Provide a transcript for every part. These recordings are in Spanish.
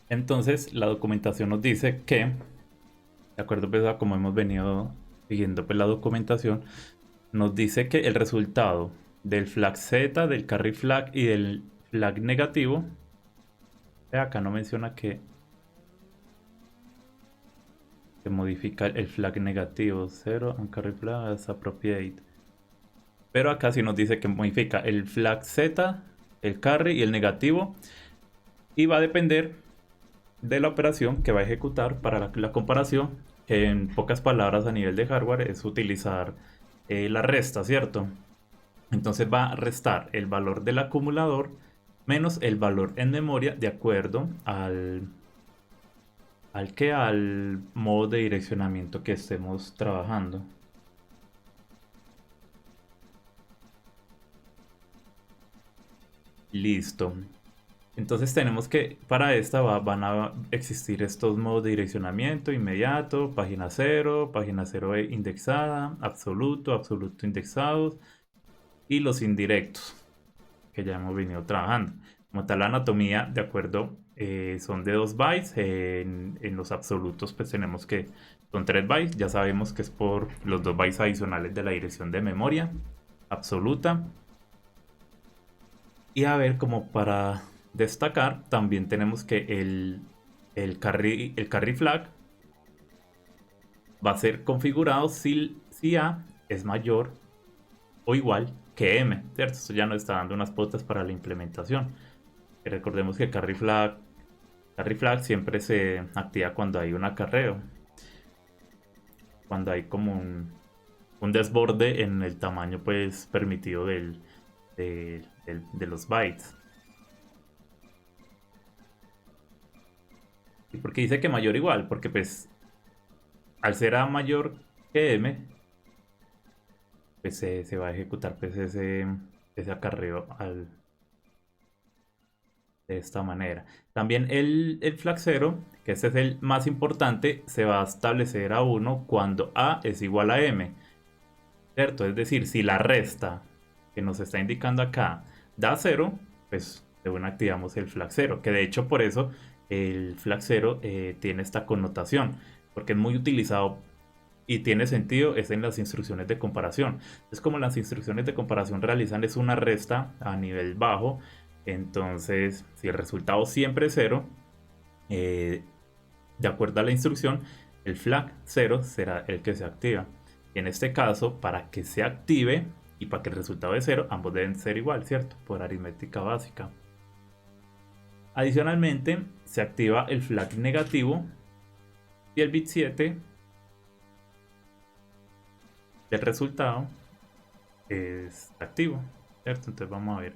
Entonces, la documentación nos dice que, de acuerdo pues, a como hemos venido siguiendo pues, la documentación, nos dice que el resultado del flag Z, del carry flag y del flag negativo, acá no menciona que se modifica el flag negativo, 0 and carry flag as appropriate. Pero acá sí nos dice que modifica el flag Z, el carry y el negativo, y va a depender de la operación que va a ejecutar para la comparación, que en pocas palabras a nivel de hardware es utilizar la resta, ¿cierto? Entonces va a restar el valor del acumulador menos el valor en memoria de acuerdo al modo de direccionamiento que estemos trabajando. Listo. Entonces tenemos que para esta van a existir estos modos de direccionamiento inmediato, página 0 indexada, absoluto, absoluto indexados y los indirectos que ya hemos venido trabajando. Como tal, la anatomía, de acuerdo, son de 2 bytes. En los absolutos, pues tenemos que son 3 bytes. Ya sabemos que es por los 2 bytes adicionales de la dirección de memoria absoluta. Y a ver, como para destacar, también tenemos que el carry flag va a ser configurado si A es mayor o igual que M, ¿cierto? Esto ya nos está dando unas pautas para la implementación. Y recordemos que el carry flag siempre se activa cuando hay un acarreo, cuando hay como un desborde en el tamaño pues permitido de los bytes. ¿Y por qué dice que mayor o igual? Porque pues al ser A mayor que M, pues se va a ejecutar pues ese acarreo de esta manera. También el flag 0, que este es el más importante, se va a establecer a 1 cuando A es igual a M, ¿cierto? Es decir, si la resta que nos está indicando acá da 0, pues de una activamos el flag 0, que de hecho por eso el flag 0 tiene esta connotación, porque es muy utilizado y tiene sentido es en las instrucciones de comparación. Es como las instrucciones de comparación realizan es una resta a nivel bajo. Entonces, si el resultado siempre es 0, eh, de acuerdo a la instrucción, el flag 0 será el que se activa. Y en este caso, para que se active y para que el resultado de 0, ambos deben ser igual, ¿cierto? Por aritmética básica. Adicionalmente, se activa el flag negativo y el bit 7 del resultado es activo, ¿cierto? Entonces vamos a ver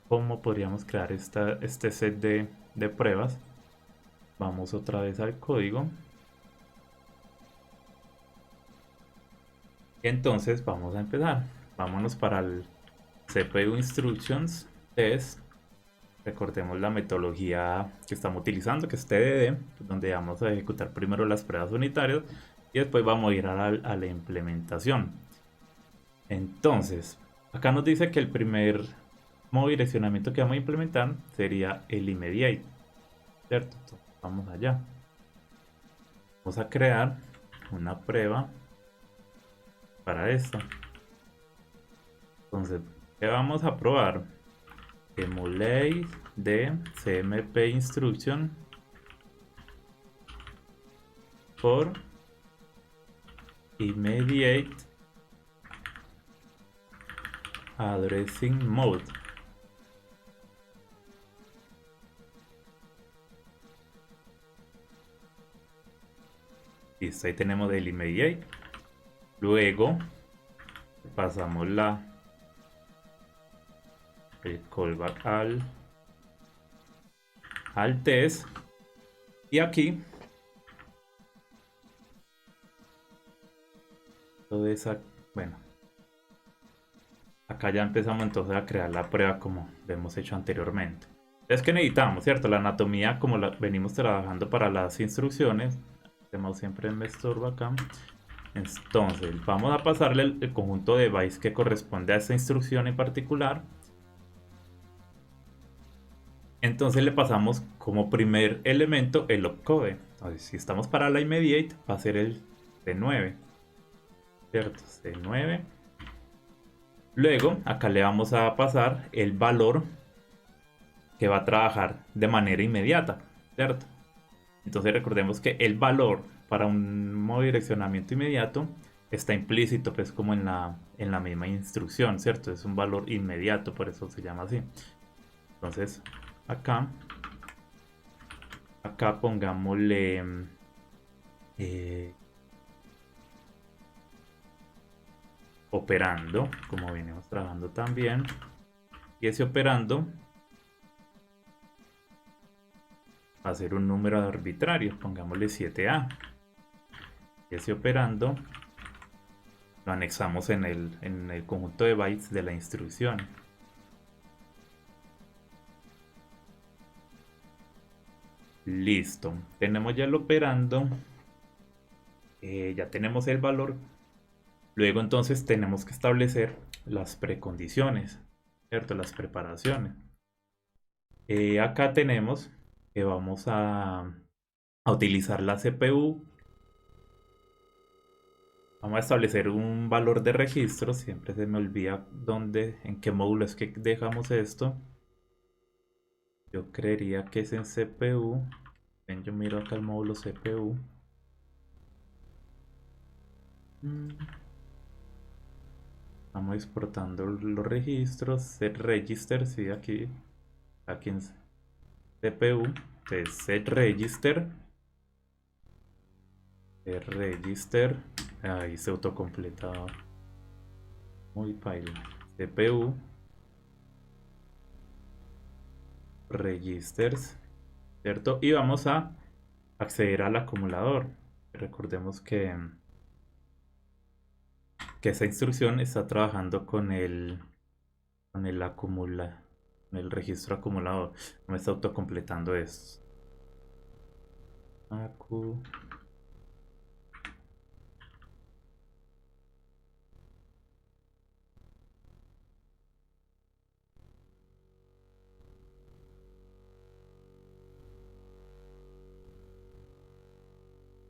cómo podríamos crear este set de pruebas. Vamos otra vez al código. Y entonces vamos a empezar. Vámonos para el CPU Instructions Test. Recordemos la metodología que estamos utilizando, que es TDD, donde vamos a ejecutar primero las pruebas unitarias y después vamos a ir a la implementación. Entonces, acá nos dice que el primer modo de direccionamiento que vamos a implementar sería el immediate, ¿cierto? Entonces, vamos allá. Vamos a crear una prueba para esto. Entonces, ¿qué vamos a probar? Emulate de CMP instruction for immediate addressing mode. Listo, ahí tenemos el immediate. Luego pasamos el callback al test. Y aquí todo esa, bueno, acá ya empezamos entonces a crear la prueba como lo hemos hecho anteriormente. Es que necesitamos, ¿cierto? La anatomía como la venimos trabajando para las instrucciones. Tenemos siempre en Mesturba acá. Entonces vamos a pasarle el conjunto de bytes que corresponde a esta instrucción en particular. Entonces le pasamos como primer elemento el opcode. Entonces, si estamos para la immediate, va a ser el C9, ¿cierto? C9. Luego, acá le vamos a pasar el valor que va a trabajar de manera inmediata, ¿cierto? Entonces recordemos que el valor para un modo de direccionamiento inmediato está implícito pues como en la misma instrucción, ¿cierto? Es un valor inmediato, por eso se llama así. Entonces acá, acá pongámosle eh, operando, como venimos trabajando también. Y ese operando va a ser un número arbitrario, pongámosle 7A. Y ese operando lo anexamos en el conjunto de bytes de la instrucción. Listo, tenemos ya el operando, ya tenemos el valor. Luego entonces tenemos que establecer las precondiciones, ¿cierto? Las preparaciones. Acá tenemos que vamos a utilizar la CPU. Vamos a establecer un valor de registro. Siempre se me olvida dónde, en qué módulo es que dejamos esto. Yo creería que es en CPU. Ven, yo miro acá el módulo CPU. Estamos exportando los registros. Set register, sí, aquí en CPU. Entonces, set register. Register. Ahí se autocompleta. Muy paila. CPU. Registers. ¿Cierto? Y vamos a acceder al acumulador. Recordemos que esa instrucción está trabajando con con el registro acumulador. Me está autocompletando esto. Acu.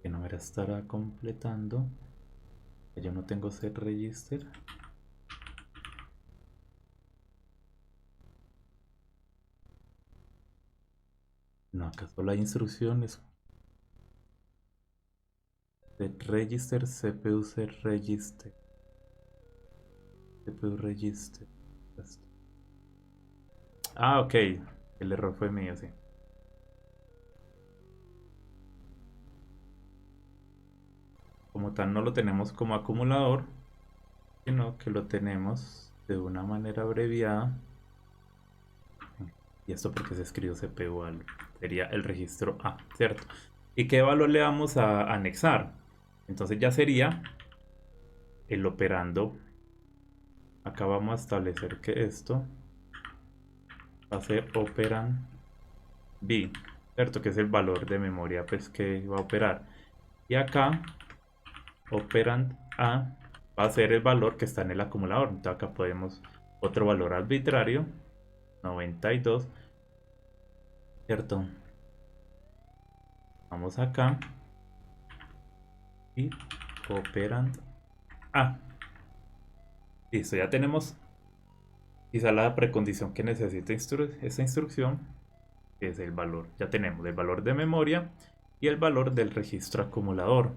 Que no me la estará completando. Yo no tengo set register. No, acaso la instrucción es set register, CPU set register. CPU register. Ah, ok. El error fue mío, sí. Como tal no lo tenemos como acumulador, sino que lo tenemos de una manera abreviada. Y esto porque se escribió CPU algo. Sería el registro A, ¿cierto? ¿Y qué valor le vamos a anexar? Entonces ya sería el operando. Acá vamos a establecer que esto va a ser operand B, ¿cierto? Que es el valor de memoria pues que va a operar. Y acá operand A va a ser el valor que está en el acumulador. Entonces acá podemos otro valor arbitrario, 92, ¿cierto? Vamos acá y operand A. Listo, ya tenemos quizá la precondición que necesita esta instrucción, que es el valor. Ya tenemos el valor de memoria y el valor del registro acumulador.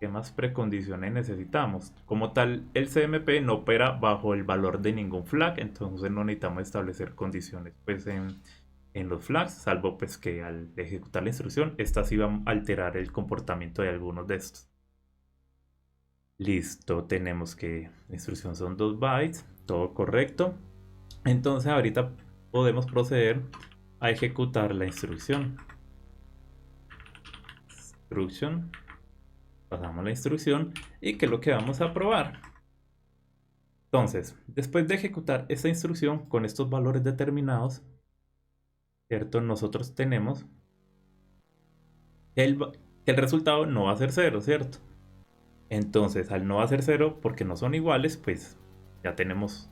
¿Qué más precondiciones necesitamos? Como tal, el CMP no opera bajo el valor de ningún flag, entonces no necesitamos establecer condiciones pues, en los flags, salvo pues que al ejecutar la instrucción, esta sí va a alterar el comportamiento de algunos de estos. Listo, tenemos que la instrucción son 2 bytes, todo correcto. Entonces ahorita podemos proceder a ejecutar la instrucción. Instruction. Pasamos la instrucción y que es lo que vamos a probar. Entonces, después de ejecutar esta instrucción con estos valores determinados, ¿cierto? Nosotros tenemos que el resultado no va a ser 0, ¿cierto? Entonces, al no va a ser 0, porque no son iguales, pues ya tenemos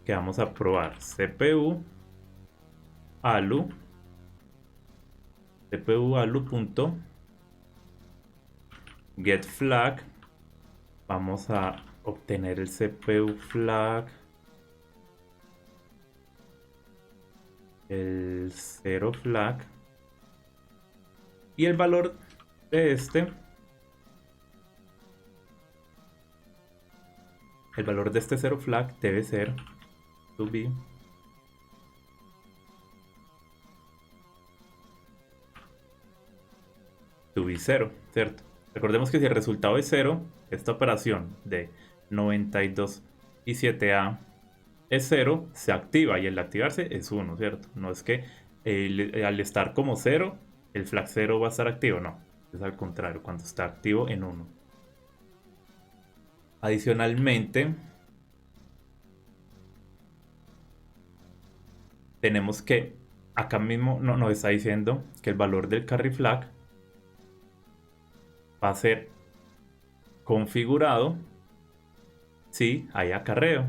que vamos a probar CPU alu, cpu alu punto get flag. Vamos a obtener el CPU flag, el 0 flag, y el valor de este, el valor de este 0 flag debe ser to be to be 0, ¿cierto? Recordemos que si el resultado es 0, esta operación de 92 y 7A es 0, se activa, y el activarse es 1, ¿cierto? No es que al estar como 0, el flag 0 va a estar activo, no. Es al contrario, cuando está activo en 1. Adicionalmente, tenemos que acá mismo nos está diciendo que el valor del carry flag va a ser configurado si hay acarreo,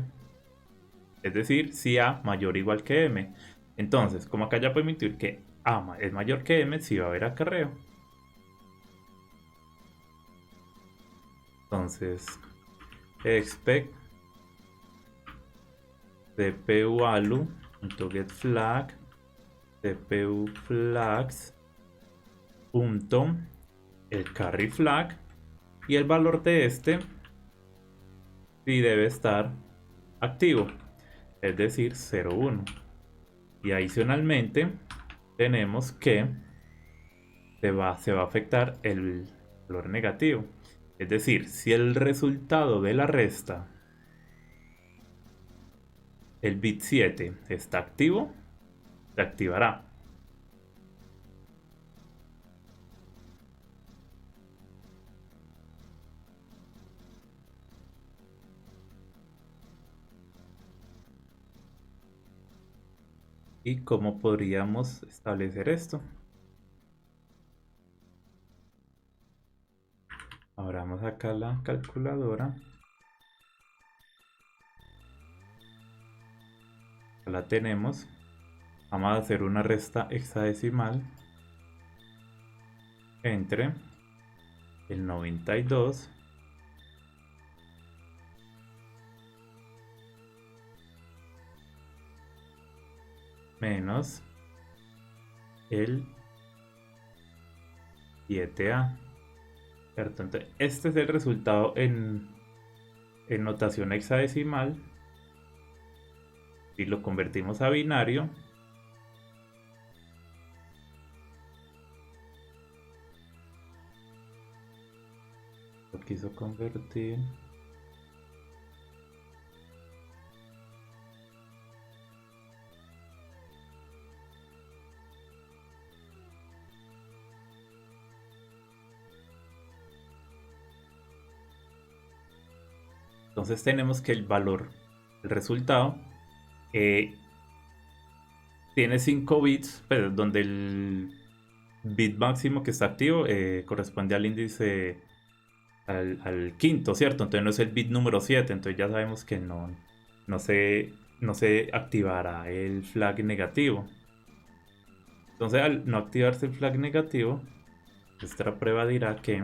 es decir, si A mayor o igual que M. Entonces, como acá ya podemos intuir que A es mayor que M, si va a haber acarreo. Entonces, expect cpu alu .get flag cpu flags punto el carry flag, y el valor de este sí debe estar activo, es decir 0,1. Y adicionalmente tenemos que se va a afectar el valor negativo, es decir, si el resultado de la resta, el bit 7, está activo, se activará. ¿Y cómo podríamos establecer esto? Abramos acá la calculadora. Acá la tenemos. Vamos a hacer una resta hexadecimal entre el 92 menos el 7A. ¿Cierto? Entonces, este es el resultado en notación hexadecimal. Si lo convertimos a binario, lo quiso convertir. Entonces tenemos que el valor, el resultado, tiene 5 bits, pues, donde el bit máximo que está activo corresponde al índice, al quinto, ¿cierto? Entonces no es el bit número 7, entonces ya sabemos que no se activará el flag negativo. Entonces al no activarse el flag negativo, nuestra prueba dirá que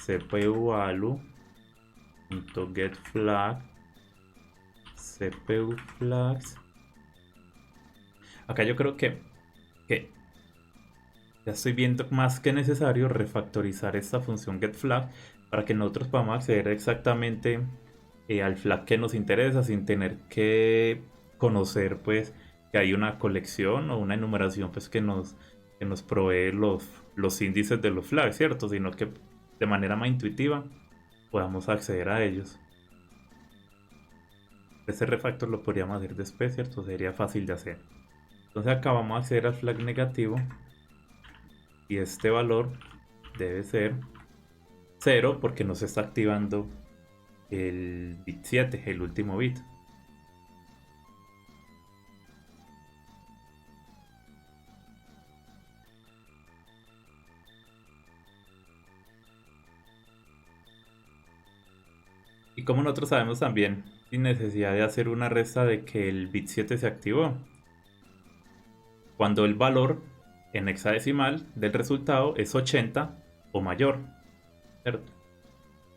cpu alu .get flag cpu flags. Acá yo creo que ya estoy viendo más que necesario refactorizar esta función getFlag para que nosotros podamos acceder exactamente al flag que nos interesa, sin tener que conocer pues que hay una colección o una enumeración pues que nos provee los índices de los flags, ¿cierto? Sino que de manera más intuitiva podamos acceder a ellos. Ese refactor lo podríamos hacer después, ¿cierto? Sería fácil de hacer. Entonces acá vamos a acceder al flag negativo, y este valor debe ser 0 porque no se está activando el bit 7, el último bit. Y como nosotros sabemos también, sin necesidad de hacer una resta de que el bit 7 se activó, cuando el valor en hexadecimal del resultado es 80 o mayor, ¿cierto?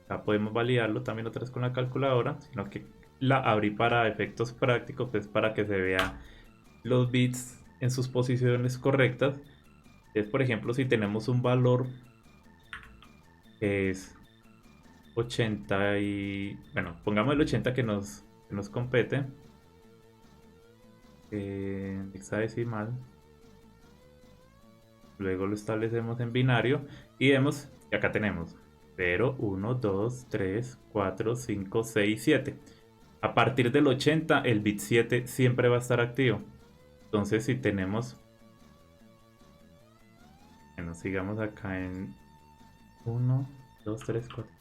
Acá podemos validarlo también otra vez con la calculadora, sino que la abrí para efectos prácticos, pues para que se vea los bits en sus posiciones correctas. Entonces, por ejemplo, si tenemos un valor que es 80 y... bueno, pongamos el 80 que nos compete. Hexadecimal. Luego lo establecemos en binario y vemos que acá tenemos 0, 1, 2, 3, 4, 5, 6, 7. A partir del 80 el bit 7 siempre va a estar activo. Entonces si tenemos... bueno, sigamos acá en 1, 2, 3, 4,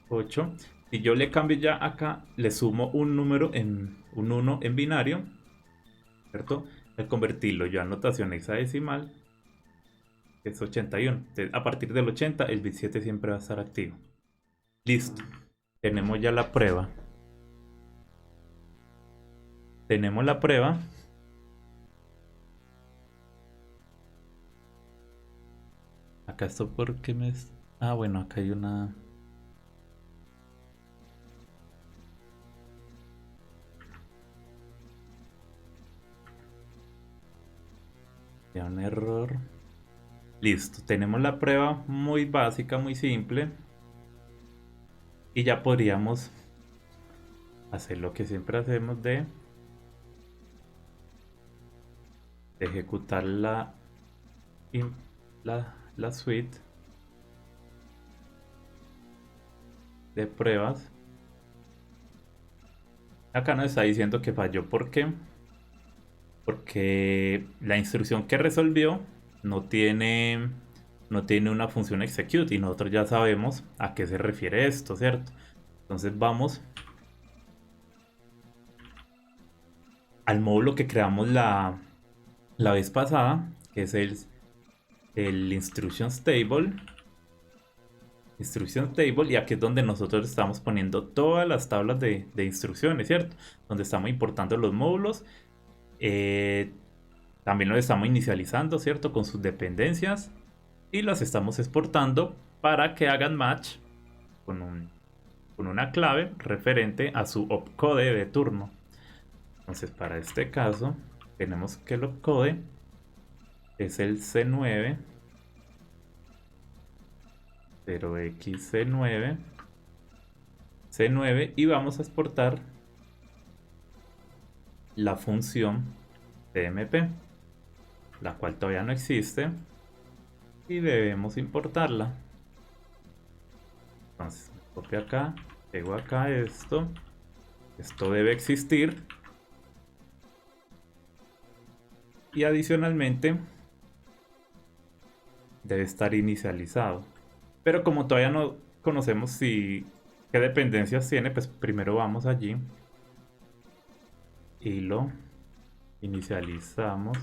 8. Si yo le cambio ya acá, le sumo un número en un 1 en binario, ¿cierto? Al convertirlo ya a notación hexadecimal, que es 81. Entonces, a partir del 80, el bit 7 siempre va a estar activo. Listo. Tenemos ya la prueba. Tenemos la prueba. Acá esto porque me... ah, bueno, acá hay una... ya un error. Listo, tenemos la prueba muy básica, muy simple. Y ya podríamos hacer lo que siempre hacemos de ejecutar la suite de pruebas. Acá nos está diciendo que falló. ¿Por qué? Porque la instrucción que resolvió no tiene una función execute y nosotros ya sabemos a qué se refiere esto, ¿cierto? Entonces vamos al módulo que creamos la vez pasada, que es el instructions table. Instruction table, y aquí es donde nosotros estamos poniendo todas las tablas de instrucciones, ¿cierto? Donde estamos importando los módulos. También los estamos inicializando, ¿cierto? Con sus dependencias. Y las estamos exportando para que hagan match con una clave referente a su opcode de turno. Entonces, para este caso, tenemos que el opcode es el C9, 0xC9, C9, y vamos a exportar la función TMP, la cual todavía no existe y debemos importarla. Entonces, copio acá, pego acá esto debe existir, y adicionalmente debe estar inicializado. Pero como todavía no conocemos qué dependencias tiene, pues primero vamos allí y lo inicializamos.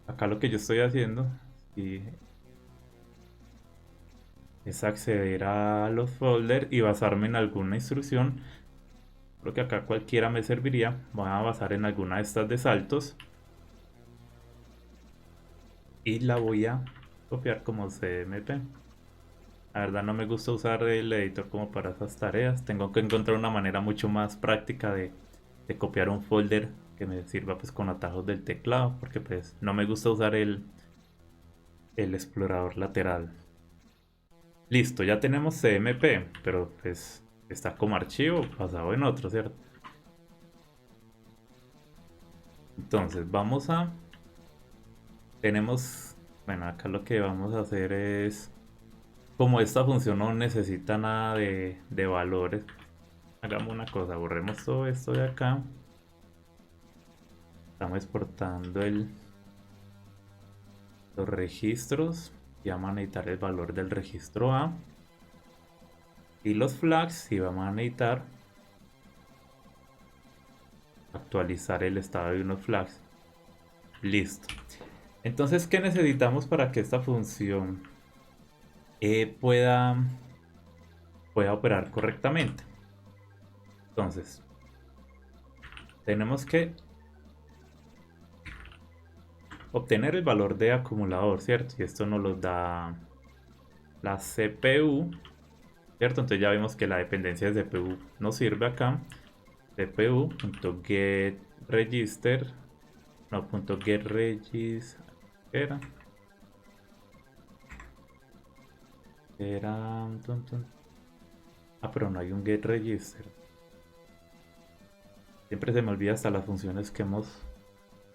Acá lo que yo estoy haciendo es acceder a los folders y basarme en alguna instrucción. Creo que acá cualquiera me serviría. Voy a basar en alguna de estas de saltos y la voy a copiar como CMP. La verdad no me gusta usar el editor como para esas tareas. Tengo que encontrar una manera mucho más práctica de copiar un folder que me sirva pues con atajos del teclado, porque pues no me gusta usar el explorador lateral. Listo, ya tenemos CMP, pero pues está como archivo pasado en otro, ¿cierto? Entonces vamos a... bueno, acá lo que vamos a hacer es... como esta función no necesita nada de valores, hagamos una cosa, borremos todo esto de acá. Estamos exportando los registros y vamos a necesitar el valor del registro A. Y los flags, y vamos a necesitar actualizar el estado de unos flags. Listo. Entonces, ¿qué necesitamos para que esta función pueda operar correctamente? Entonces, tenemos que obtener el valor de acumulador, ¿cierto? Y esto nos lo da la CPU, ¿cierto? Entonces ya vemos que la dependencia de CPU nos sirve acá. CPU.getRegister, no, .getRegis, era, pero no hay un getRegister. Siempre se me olvida hasta las funciones que hemos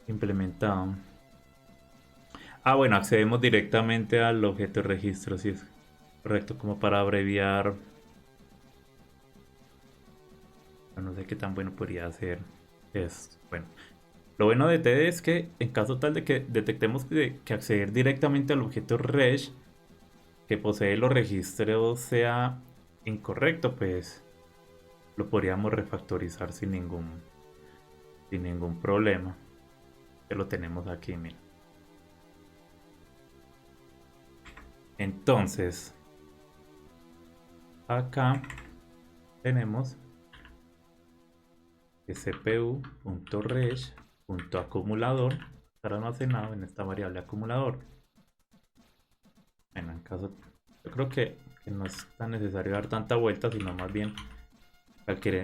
implementado. Ah, bueno, accedemos directamente al objeto de registro, si es correcto, como para abreviar. No sé qué tan bueno podría ser esto. Bueno, lo bueno de TD es que en caso tal de que detectemos que acceder directamente al objeto reg que posee los registros sea incorrecto, pues lo podríamos refactorizar sin ningún problema. Que lo tenemos aquí, mira. Entonces, acá tenemos cpu.reg.acumulador estar almacenado en esta variable acumulador. Bueno, en caso, yo creo que no es tan necesario dar tanta vuelta, sino más bien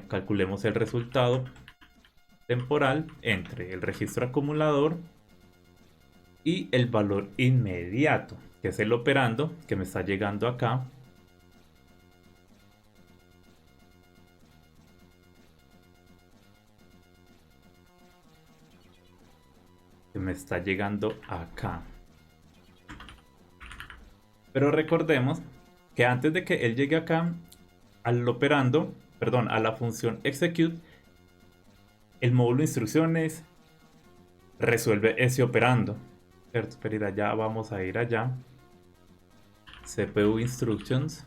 calculemos el resultado temporal entre el registro acumulador y el valor inmediato, que es el operando que me está llegando acá. Que me está llegando acá. Pero recordemos que antes de que él llegue acá al operando, perdón, a la función execute, el módulo de instrucciones resuelve ese operando, ¿cierto? Pero allá vamos a ir allá. CPU instructions.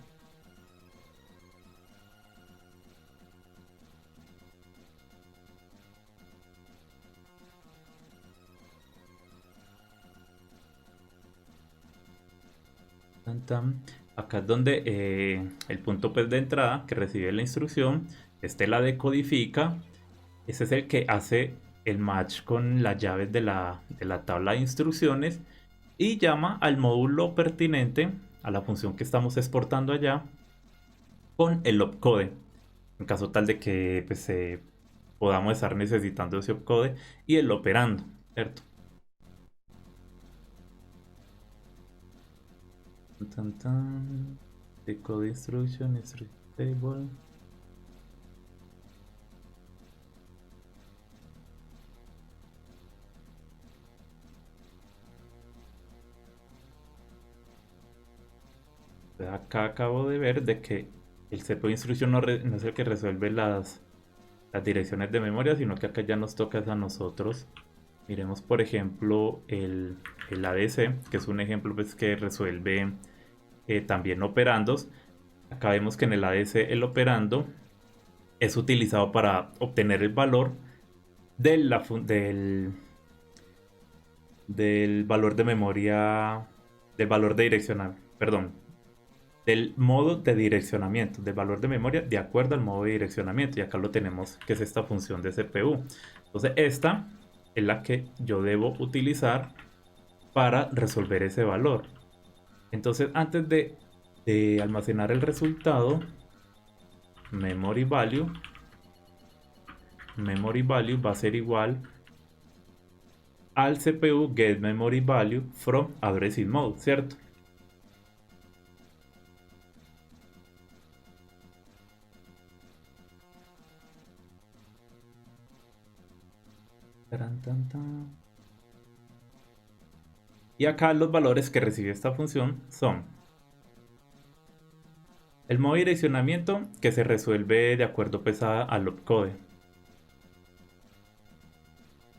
Acá es donde el punto pues, de entrada que recibe la instrucción, este la decodifica. Ese es el que hace el match con las llaves de la tabla de instrucciones y llama al módulo pertinente, a la función que estamos exportando allá, con el opcode. En caso tal de que pues, podamos estar necesitando ese opcode y el operando, ¿cierto? Decode instruction, instruction table. Acá acabo de ver de que el CPU de instrucción no es el que resuelve las direcciones de memoria, sino que acá ya nos toca a nosotros. Miremos por ejemplo el ADC, que es un ejemplo pues, que resuelve también operandos. Acá vemos que en el ADC el operando es utilizado para obtener el valor del valor de memoria, del valor de direccional, perdón, del modo de direccionamiento, del valor de memoria de acuerdo al modo de direccionamiento. Y acá lo tenemos, que es esta función de CPU. Entonces esta es la que yo debo utilizar para resolver ese valor. Entonces antes de almacenar el resultado, memory value va a ser igual al CPU get memory value from addressing mode, ¿cierto? Y acá los valores que recibe esta función son el modo de direccionamiento, que se resuelve de acuerdo pues al opcode.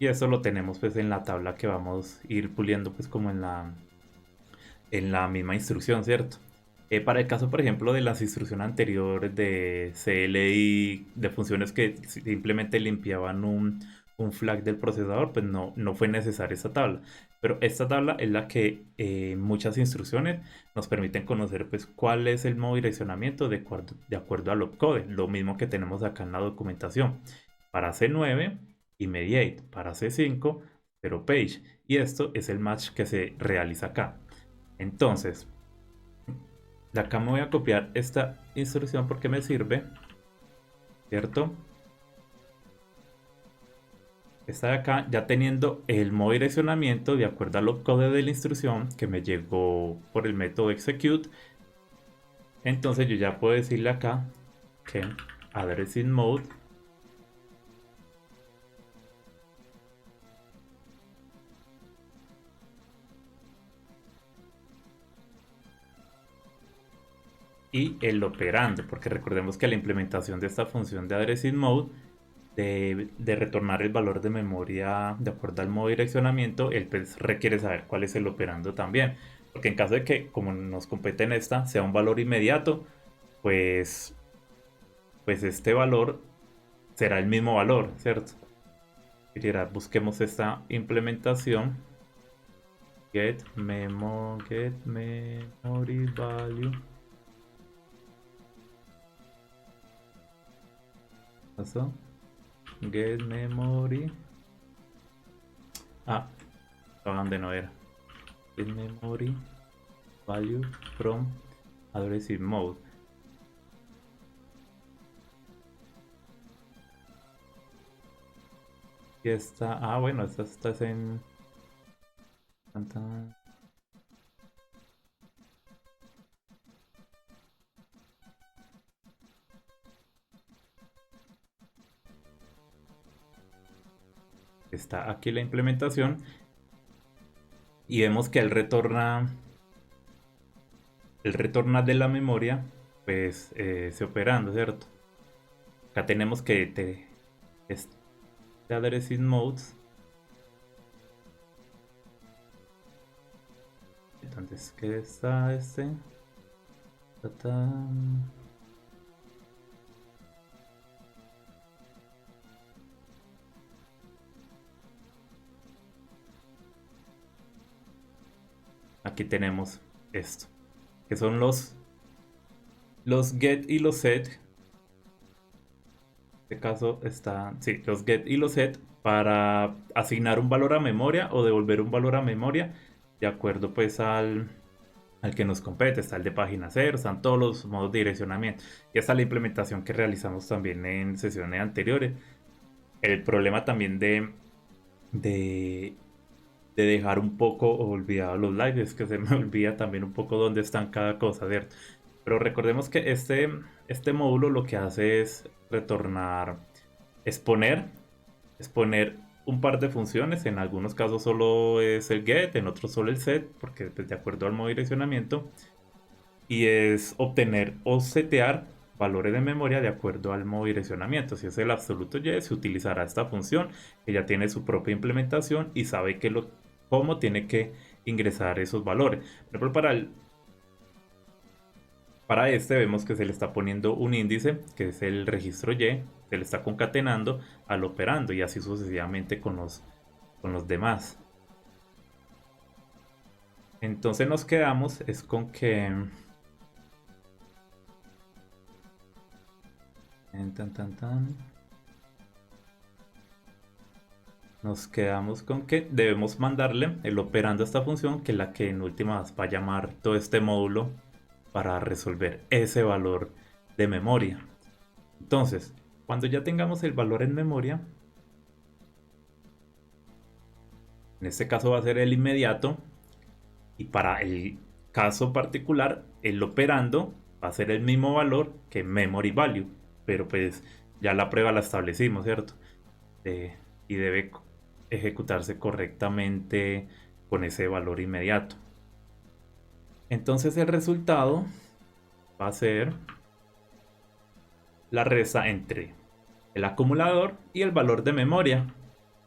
Y eso lo tenemos pues en la tabla que vamos a ir puliendo pues como en la misma instrucción, ¿cierto? Para el caso, por ejemplo, de las instrucciones anteriores de CLI, de funciones que simplemente limpiaban un flag del procesador, pues no fue necesaria esta tabla. Pero esta tabla es la que muchas instrucciones nos permiten conocer pues cuál es el modo de direccionamiento de acuerdo al opcode. Lo mismo que tenemos acá en la documentación. Para C9, immediate. Para C5, 0 page. Y esto es el match que se realiza acá. Entonces, de acá me voy a copiar esta instrucción porque me sirve, ¿cierto? Esta de acá, ya teniendo el modo direccionamiento de acuerdo al opcode de la instrucción que me llegó por el método execute. Entonces yo ya puedo decirle acá que addressing mode y el operando, porque recordemos que la implementación de esta función de addressing mode de retornar el valor de memoria de acuerdo al modo direccionamiento, él pues requiere saber cuál es el operando también, porque en caso de que, como nos compete en esta, sea un valor inmediato, pues este valor será el mismo valor, ¿cierto? Busquemos esta implementación. Get memory value. ¿Pasó? Get memory. Ah, donde no era. Get memory value from addressing mode. Y está. Ah, bueno, esta está en. Está aquí la implementación. Y vemos que él retorna de la memoria, pues se operando, ¿cierto? Acá tenemos que este addressing modes. Entonces, ¿qué está este? Aquí tenemos esto, que son los get y los set. En este caso está, sí, los get y los set para asignar un valor a memoria o devolver un valor a memoria de acuerdo pues al que nos compete. Está el de página 0, están todos los modos de direccionamiento. Y esta es la implementación que realizamos también en sesiones anteriores. El problema también de dejar un poco olvidado los lives es que se me olvida también un poco dónde están cada cosa, ¿cierto? Pero recordemos que este módulo lo que hace es retornar, exponer un par de funciones. En algunos casos solo es el get, en otros solo el set, porque pues, de acuerdo al modo direccionamiento. Y es obtener o setear valores de memoria de acuerdo al modo direccionamiento. Si es el absoluto Y, se utilizará esta función que ya tiene su propia implementación y sabe cómo tiene que ingresar esos valores. Por ejemplo, para este vemos que se le está poniendo un índice, que es el registro Y, se le está concatenando al operando y así sucesivamente con los demás. Entonces nos quedamos es con que nos quedamos con que debemos mandarle el operando a esta función, que es la que en últimas va a llamar todo este módulo para resolver ese valor de memoria. Entonces, cuando ya tengamos el valor en memoria, en este caso va a ser el inmediato, y para el caso particular, el operando va a ser el mismo valor que memory value, pero pues ya la prueba la establecimos, ¿cierto? Y debe ejecutarse correctamente con ese valor inmediato. Entonces el resultado va a ser la resta entre el acumulador y el valor de memoria,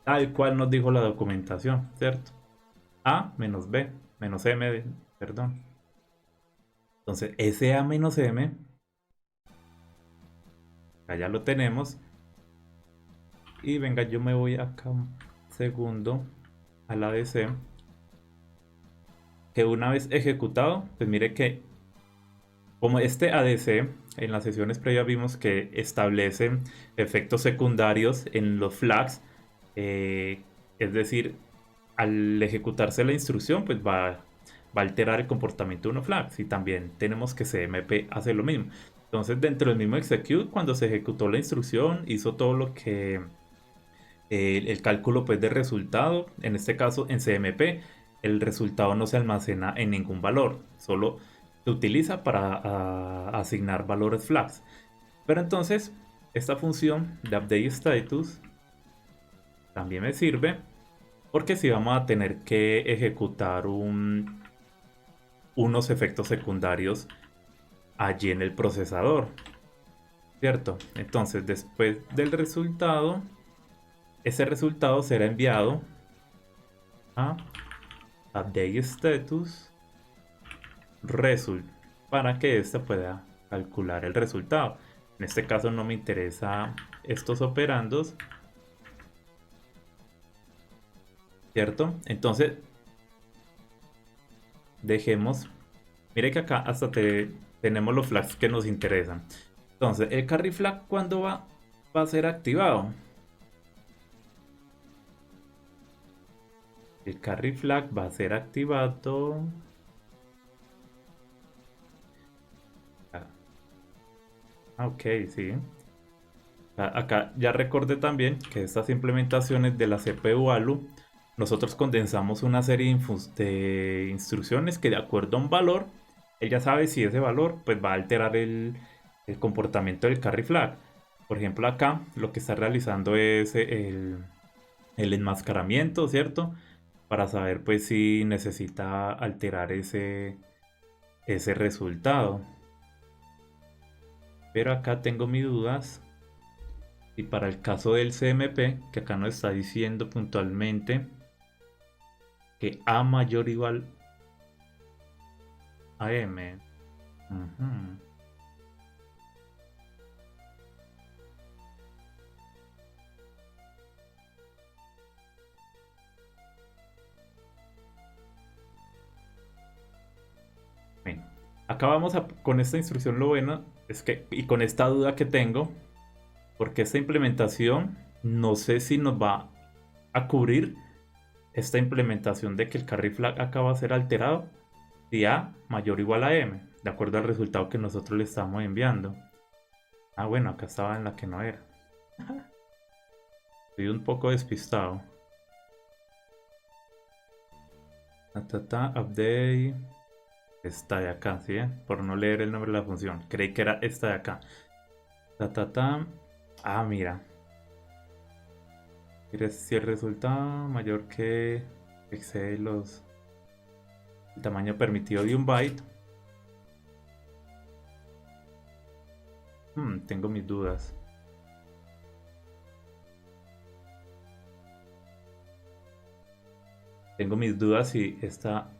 tal cual nos dijo la documentación, ¿cierto? A menos B, menos M, perdón. Entonces ese A menos M, acá ya lo tenemos. Y venga, yo me voy acá un segundo al ADC, que una vez ejecutado, pues mire que como este ADC en las sesiones previas vimos que establece efectos secundarios en los flags, es decir, al ejecutarse la instrucción, pues va a alterar el comportamiento de unos flags. Y también tenemos que CMP hace lo mismo. Entonces, dentro del mismo execute, cuando se ejecutó la instrucción, hizo todo lo que el cálculo pues de resultado. En este caso, en CMP, el resultado no se almacena en ningún valor, solo se utiliza para asignar valores flags. Pero entonces, esta función de update status también me sirve porque si vamos a tener que ejecutar unos efectos secundarios allí en el procesador, ¿cierto? Entonces, después del resultado, ese resultado será enviado a update status result para que ésta pueda calcular el resultado. En este caso no me interesa estos operandos, ¿cierto? Entonces, dejemos, mire que acá hasta tenemos los flags que nos interesan. Entonces, el carry flag, ¿cuándo va a ser activado? El carry flag va a ser activado. Ok, sí. Acá ya recordé también que estas implementaciones de la CPU ALU, nosotros condensamos una serie de instrucciones que de acuerdo a un valor, ella sabe si ese valor pues va a alterar el comportamiento del carry flag. Por ejemplo, acá lo que está realizando es el enmascaramiento, ¿cierto? Para saber pues si necesita alterar ese resultado. Pero acá tengo mis dudas. Y para el caso del CMP, que acá nos está diciendo puntualmente que A mayor o igual a M. Ujú. Bueno, acá vamos con esta instrucción. Lo bueno es que, y con esta duda que tengo, porque esta implementación no sé si nos va a cubrir esta implementación de que el carry flag acá va a ser alterado si A mayor o igual a M, de acuerdo al resultado que nosotros le estamos enviando. Ah, bueno, acá estaba en la que no era. Estoy un poco despistado. Update. Esta de acá, ¿sí? Por no leer el nombre de la función. Creí que era esta de acá. Ah, mira. Si el resultado mayor que excede el tamaño permitido de un byte. Tengo mis dudas. Tengo mis dudas si esta...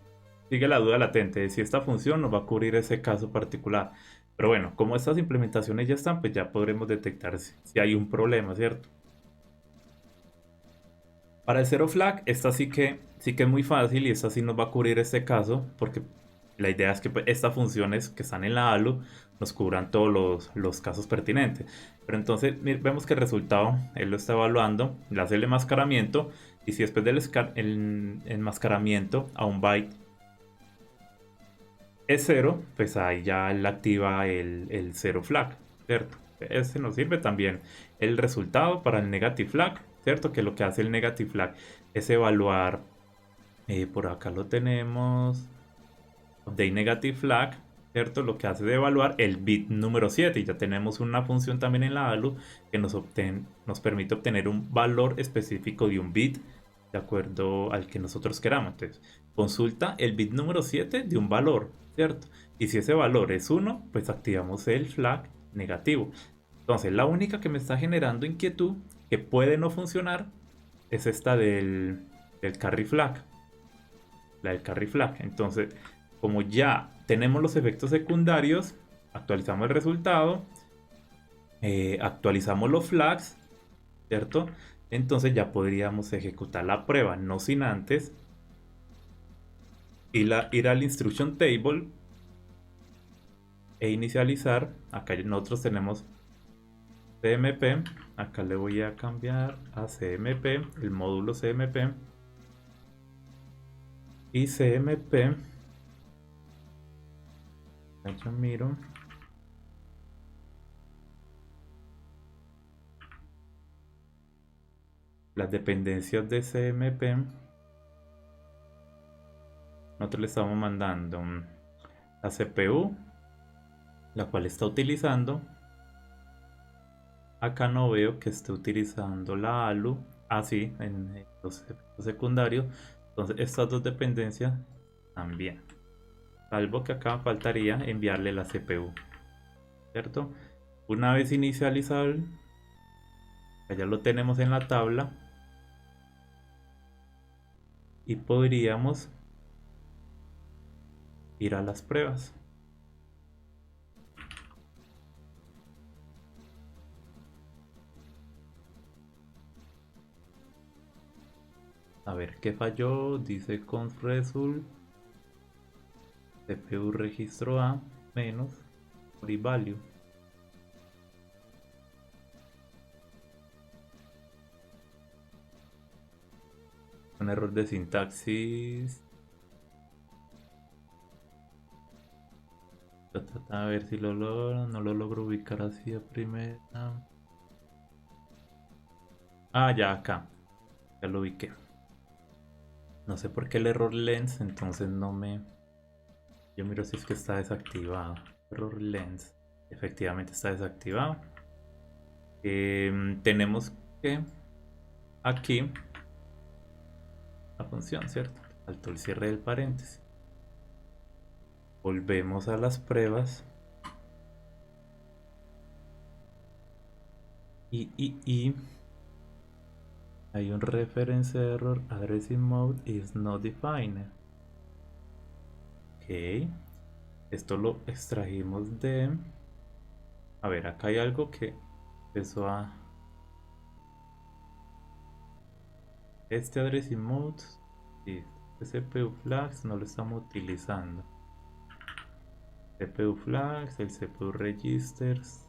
Sigue la duda latente de si esta función nos va a cubrir ese caso particular. Pero bueno, como estas implementaciones ya están, pues ya podremos detectar si hay un problema, ¿cierto? Para el zero flag, esta sí que es muy fácil y esta sí nos va a cubrir este caso, porque la idea es que pues, estas funciones que están en la ALU nos cubran todos los casos pertinentes. Pero entonces vemos que el resultado, él lo está evaluando, le hace el enmascaramiento, y si después del el enmascaramiento a un byte es 0, pues ahí ya él activa el zero flag, ¿cierto? Este nos sirve también el resultado para el negative flag, ¿cierto? Que lo que hace el negative flag es evaluar, por acá lo tenemos, update negative flag, ¿cierto? Lo que hace es evaluar el bit número 7 y ya tenemos una función también en la ALU que nos permite obtener un valor específico de un bit de acuerdo al que nosotros queramos. Entonces, consulta el bit número 7 de un valor, ¿cierto? Y si ese valor es 1, pues activamos el flag negativo. Entonces, la única que me está generando inquietud, que puede no funcionar, es esta del carry flag. La del carry flag. Entonces, como ya tenemos los efectos secundarios, actualizamos el resultado, actualizamos los flags, ¿cierto? Entonces ya podríamos ejecutar la prueba, no sin antes ir al instruction table e inicializar. Acá nosotros tenemos CMP, acá le voy a cambiar a CMP, el módulo CMP, Y CMP, yo miro. Las dependencias de CMP, nosotros le estamos mandando la CPU, la cual está utilizando. Acá no veo que esté utilizando la ALU, así en los efectos secundarios. Entonces estas dos dependencias también. Salvo que acá faltaría enviarle la CPU, ¿cierto? Una vez inicializado, ya lo tenemos en la tabla. Y podríamos ir a las pruebas. A ver qué falló. Dice conf result CPU registro A menos free value. Un error de sintaxis. A ver si lo logro. No lo logro ubicar así de primera. Ah, ya acá. Ya lo ubiqué. No sé por qué el error lens, entonces no me... Yo miro si es que está desactivado. Error lens. Efectivamente está desactivado. Tenemos que... Aquí... La función, ¿cierto? Faltó el cierre del paréntesis. Volvemos a las pruebas. Y hay un reference error. Addressing mode is not defined. Ok. Esto lo extrajimos de... A ver, acá hay algo que empezó a... Este addressing mode, sí, este CPU flags no lo estamos utilizando. CPU flags, el CPU registers,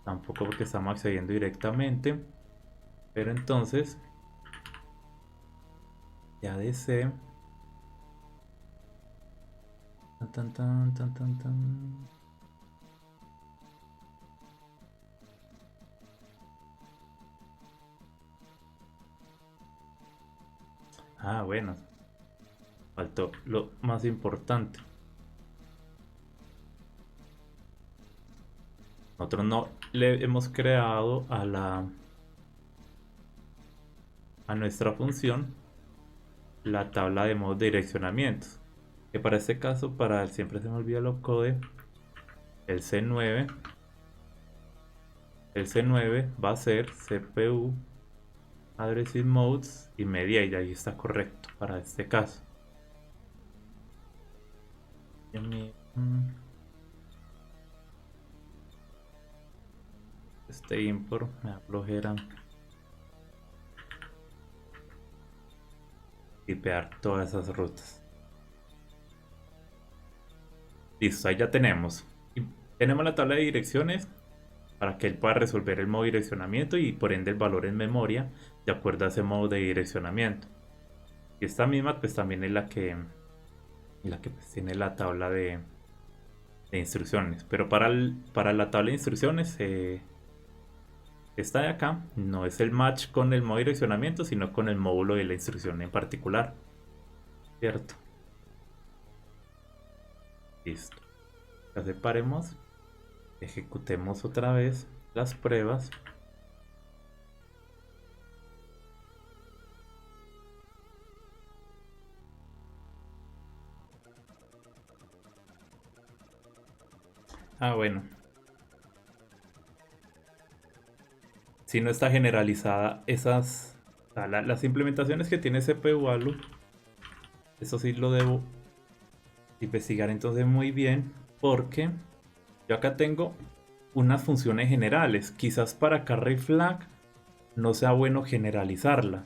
tampoco porque estamos accediendo directamente. Pero entonces, ya DC. Tan, tan, tan, tan, tan. Ah, bueno. Faltó lo más importante. Nosotros no le hemos creado a nuestra función la tabla de modos de direccionamiento. Que para este caso, para el siempre se me olvida lo code, el C9. El C9 va a ser CPU addressing modes y media, y ahí está correcto para este caso. Este import me da flojera tipear todas esas rutas. Listo, ahí ya tenemos. Y tenemos la tabla de direcciones para que él pueda resolver el modo de direccionamiento y por ende el valor en memoria de acuerdo a ese modo de direccionamiento. Y esta misma pues también es la que pues, tiene la tabla de instrucciones. Pero para la tabla de instrucciones esta de acá no es el match con el modo de direccionamiento, sino con el módulo de la instrucción en particular. ¿Cierto? Listo. Ya separemos. Ejecutemos otra vez las pruebas. Ah, bueno. Si no está generalizada las implementaciones que tiene CPU ALU, eso sí lo debo investigar entonces muy bien, porque yo acá tengo unas funciones generales. Quizás para carry flag no sea bueno generalizarla.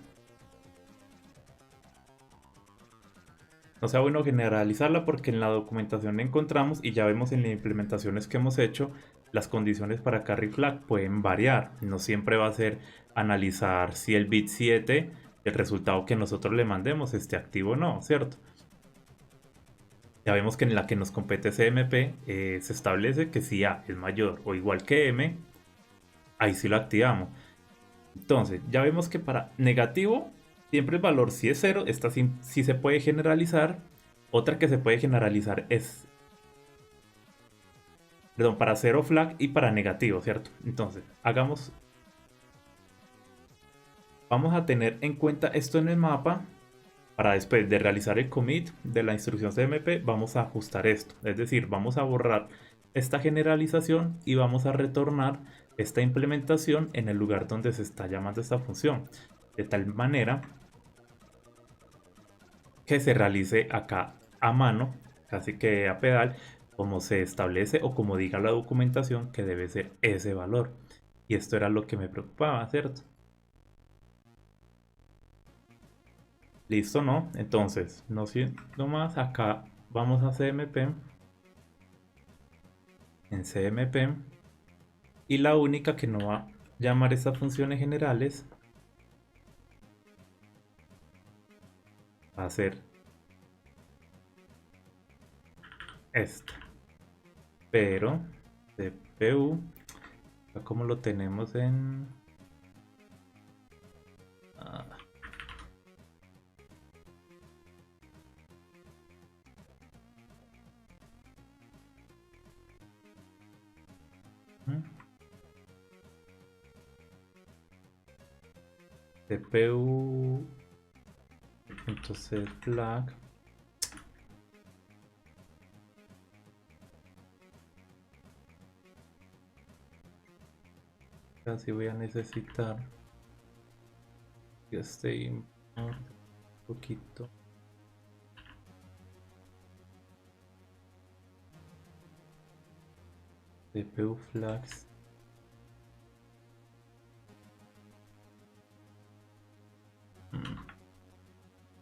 No sea bueno generalizarla porque en la documentación encontramos, y ya vemos en las implementaciones que hemos hecho, las condiciones para carry flag pueden variar. No siempre va a ser analizar si el bit 7, el resultado que nosotros le mandemos, esté activo o no, ¿cierto? Ya vemos que en la que nos compete CMP se establece que si A es mayor o igual que M, ahí sí lo activamos. Entonces, ya vemos que para negativo, siempre el valor si es cero, esta sí se puede generalizar. Otra que se puede generalizar es, perdón, para cero flag y para negativo, ¿cierto? Entonces, vamos a tener en cuenta esto en el mapa. Para después de realizar el commit de la instrucción CMP, vamos a ajustar esto. Es decir, vamos a borrar esta generalización y vamos a retornar esta implementación en el lugar donde se está llamando esta función. De tal manera que se realice acá a mano, casi que a pedal, como se establece o como diga la documentación que debe ser ese valor. Y esto era lo que me preocupaba, ¿cierto? Listo, ¿no? Entonces, no siendo más, acá vamos a CMP, en CMP, y la única que no va a llamar estas funciones generales va a ser esta. Pero CPU, como lo tenemos en... ah, CPU .set flag, casi voy a necesitar que esté un poquito. CPU flags,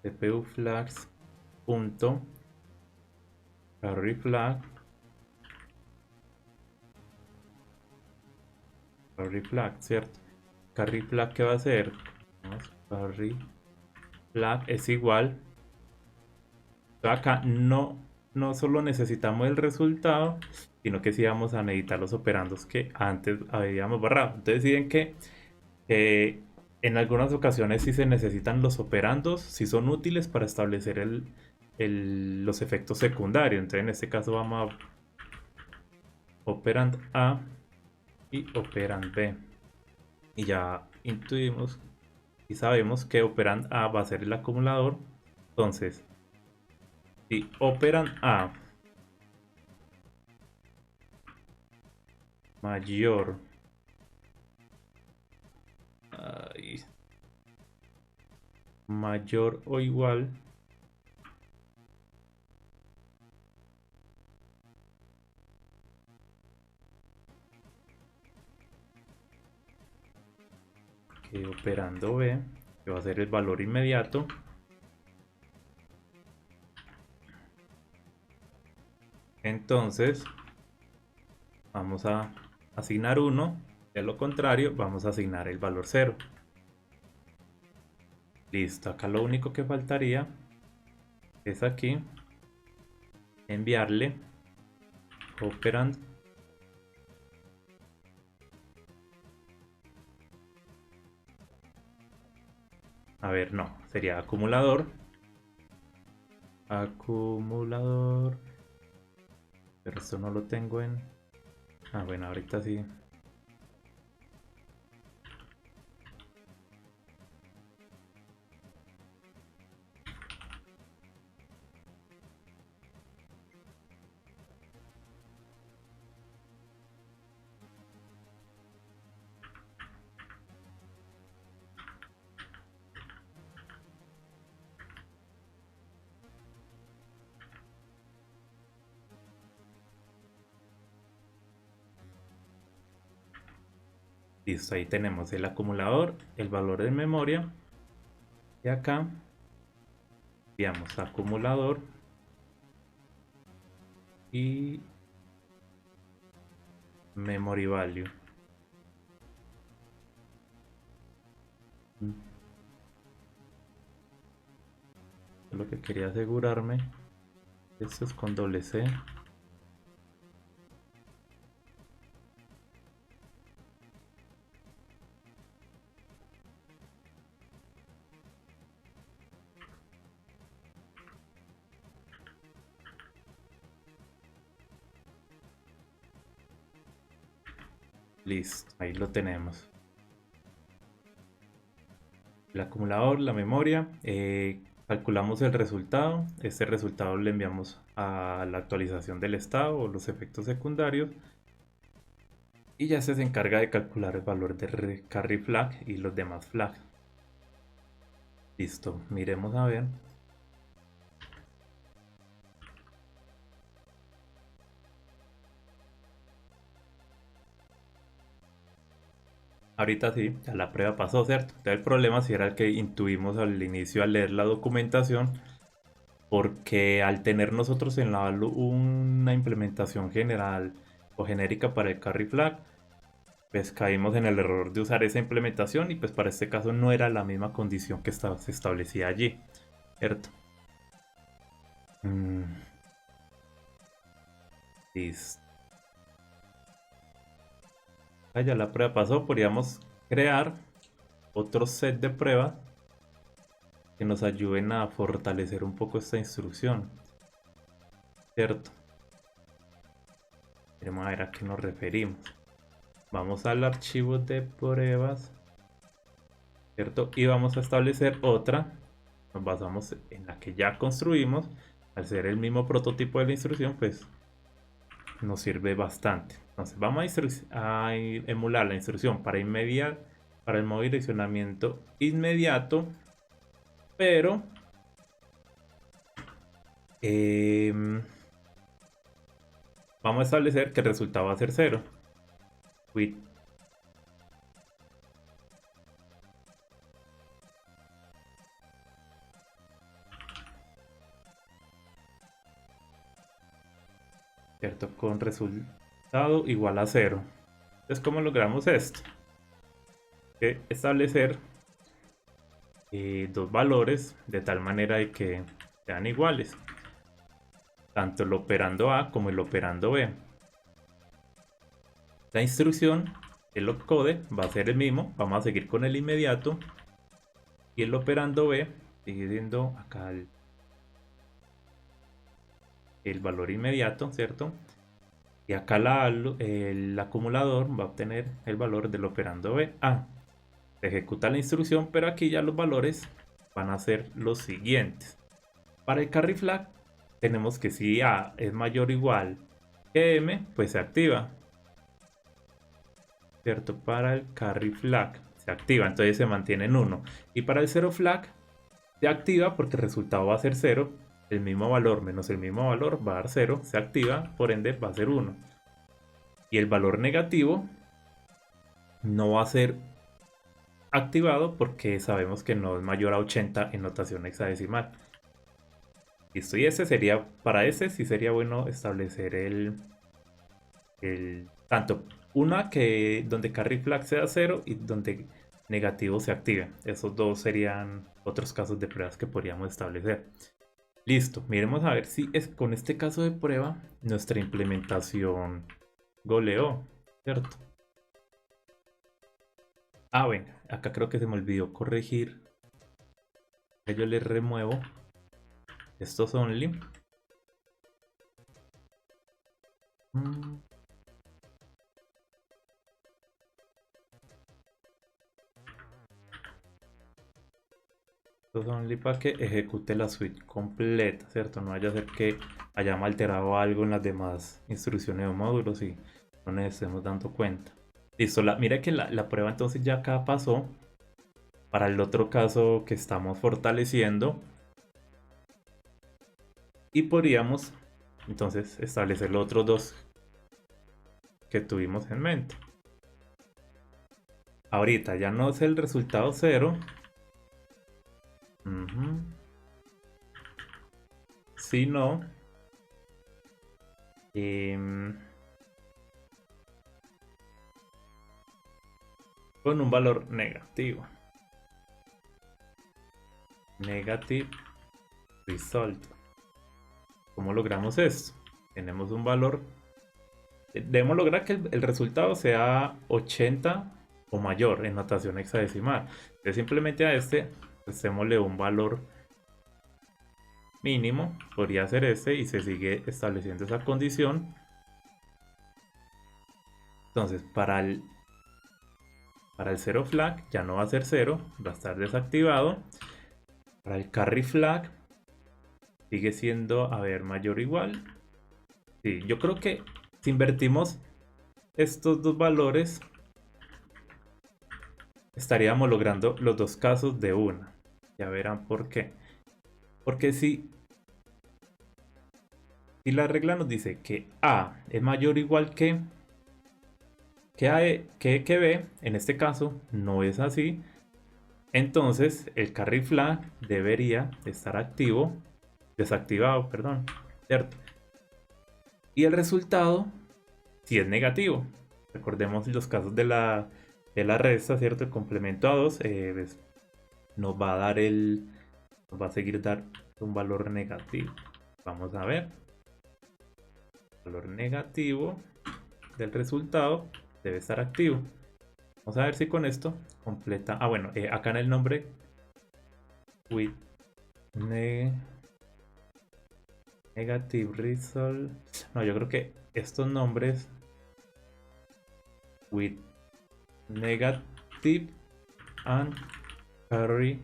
CPU flags punto carry flag, ¿cierto? Carry flag, ¿qué va a hacer? Carry flag es igual. Acá no solo necesitamos el resultado, sino que sí vamos a necesitar los operandos que antes habíamos borrado. Entonces, deciden que en algunas ocasiones sí se necesitan los operandos, si son útiles para establecer los efectos secundarios. Entonces, en este caso vamos a operand A y operand B. Y ya intuimos y sabemos que operand A va a ser el acumulador. Entonces, si operand A mayor mayor o igual que operando B, que va a ser el valor inmediato, entonces vamos a asignar 1, de lo contrario vamos a asignar el valor 0. Listo, acá lo único que faltaría es aquí enviarle operand a ver, no, sería acumulador, pero esto no lo tengo en... bueno, ahorita sí. Listo, ahí tenemos el acumulador, el valor de memoria. Y acá enviamos acumulador y memory value. Lo que quería asegurarme Esto es con doble C. Listo, ahí lo tenemos. El acumulador, la memoria, calculamos el resultado. Este resultado le enviamos a la actualización del estado o los efectos secundarios. Y ya se encarga de calcular el valor de carry flag y los demás flags. Listo, miremos a ver. Ahorita sí, ya la prueba pasó, ¿cierto? Entonces el problema sí era el que intuimos al inicio al leer la documentación, porque al tener nosotros en la una implementación general o genérica para el carry flag, pues caímos en el error de usar esa implementación y pues para este caso no era la misma condición que se establecía allí, ¿cierto? Listo. Ya la prueba pasó, podríamos crear otro set de pruebas que nos ayuden a fortalecer un poco esta instrucción, ¿cierto? Vamos a ver a qué nos referimos. Vamos al archivo de pruebas, ¿cierto? Y vamos a establecer otra. Nos basamos en la que ya construimos. Al ser el mismo prototipo de la instrucción, pues nos sirve bastante. Entonces vamos a emular la instrucción para el modo direccionamiento inmediato, pero vamos a establecer que el resultado va a ser 0. Quit. ¿Cierto? Con resultado igual a 0. Entonces, ¿cómo logramos esto? Establecer dos valores de tal manera de que sean iguales, tanto el operando A como el operando B. La instrucción, el opcode, va a ser el mismo. Vamos a seguir con el inmediato. Y el operando B sigue siendo acá el valor inmediato, ¿cierto? Y acá el acumulador va a obtener el valor del operando B. Se ejecuta la instrucción, pero aquí ya los valores van a ser los siguientes. Para el carry flag tenemos que si A es mayor o igual que M, pues se activa, ¿cierto? Para el carry flag se activa, entonces se mantiene en 1. Y para el 0 flag se activa porque el resultado va a ser 0. El mismo valor menos el mismo valor va a dar 0. Se activa, por ende va a ser 1. Y el valor negativo no va a ser activado porque sabemos que no es mayor a 80 en notación hexadecimal. Listo, y ese sería, para ese sí sería bueno establecer tanto una que donde carry flag sea 0 y donde negativo se active. Esos dos serían otros casos de pruebas que podríamos establecer. Listo, miremos a ver si es con este caso de prueba nuestra implementación goleó, ¿cierto? Venga, acá creo que se me olvidó corregir. Yo le remuevo estos only. Estos only para que ejecute la suite completa, ¿cierto? No vaya a ser que hayamos alterado algo en las demás instrucciones o módulos y no nos estemos dando cuenta. Listo, mira que la prueba entonces ya acá pasó. Para el otro caso que estamos fortaleciendo. Y podríamos entonces establecer los otros dos que tuvimos en mente. Ahorita ya no es el resultado 0. Sino con un valor negativo. Negative result. ¿Cómo logramos esto? Tenemos un valor. Debemos lograr que el resultado sea 80 o mayor en notación hexadecimal. Entonces simplemente a este, pues, démosle un valor mínimo, podría ser este, y se sigue estableciendo esa condición. Entonces para el zero flag ya no va a ser 0, va a estar desactivado. Para el carry flag sigue siendo, a ver, mayor o igual. Sí, yo creo que si invertimos estos dos valores, estaríamos logrando los dos casos de una. Ya verán por qué. Porque si la regla nos dice que A es mayor o igual que B, en este caso no es así. Entonces el carry flag debería estar desactivado, perdón, ¿cierto? Y el resultado si es negativo. Recordemos los casos de la resta, ¿cierto? El complemento a 2 nos va a dar nos va a seguir dar un valor negativo. Vamos a ver. Valor negativo del resultado debe estar activo. Vamos a ver si con esto completa. Ah, bueno, acá en el nombre with negative result. No, yo creo que estos nombres with negative and carry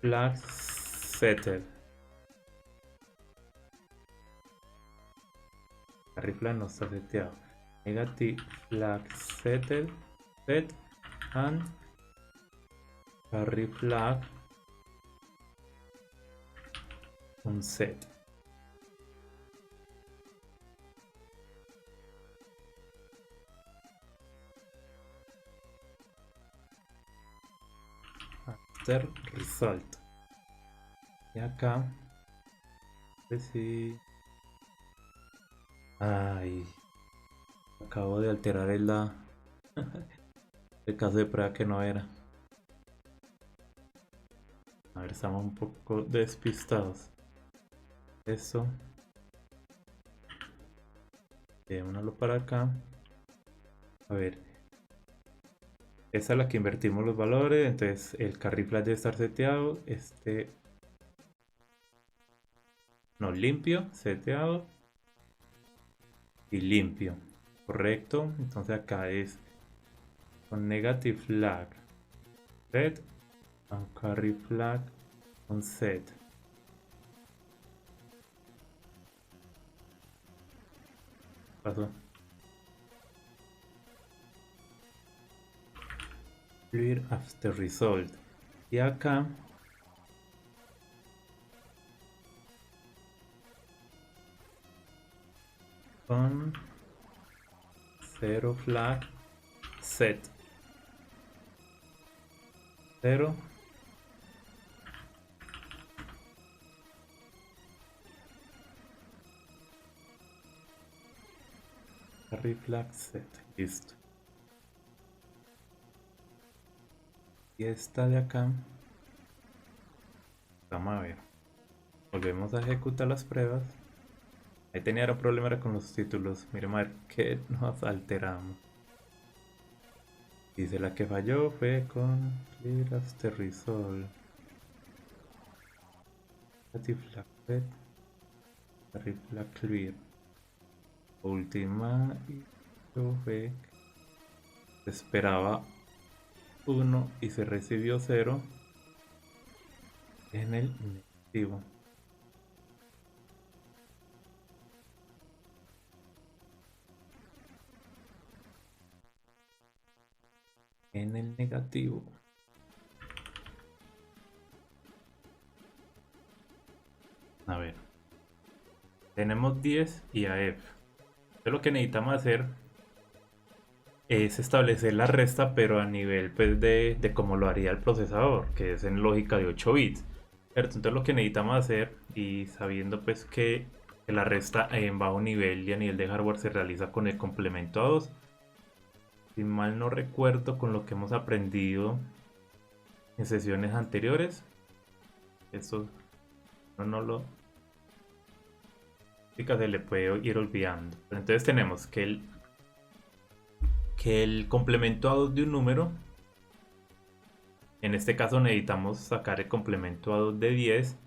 flag settled. Carry flag no está seteado. Negative flag settled set and carry flag un set. After result. Y acá, pues sí. Ay, acabo de alterar el caso de prueba que no era. A ver, estamos un poco despistados. Eso. Démoslo para acá. A ver. Esta es la que invertimos los valores. Entonces el carry flag debe estar seteado. No, limpio, seteado. Y limpio. Correcto. Entonces acá es con negative flag set and carry flag on set. Pasó. Clear after result. Y acá con 0 flag set 0 carry flag set. Listo. Y esta de acá, vamos a ver, volvemos a ejecutar las pruebas. Ahí tenía un problema era con los títulos. Miremos a ver qué nos alteramos. Dice la que falló fue con clear after result. Flag set, carry flag clear. Última y fue se esperaba 1 y se recibió 0 en el negativo. En el negativo. A ver. Tenemos 10 y AF. Entonces lo que necesitamos hacer es establecer la resta, pero a nivel pues, de cómo lo haría el procesador, que es en lógica de 8 bits. ¿Cierto? Entonces lo que necesitamos hacer, y sabiendo pues que la resta en bajo nivel y a nivel de hardware se realiza con el complemento a 2, si mal no recuerdo con lo que hemos aprendido en sesiones anteriores, eso no lo se le puede ir olvidando. Entonces tenemos que el complemento a 2 de un número, en este caso necesitamos sacar el complemento a 2 de 10,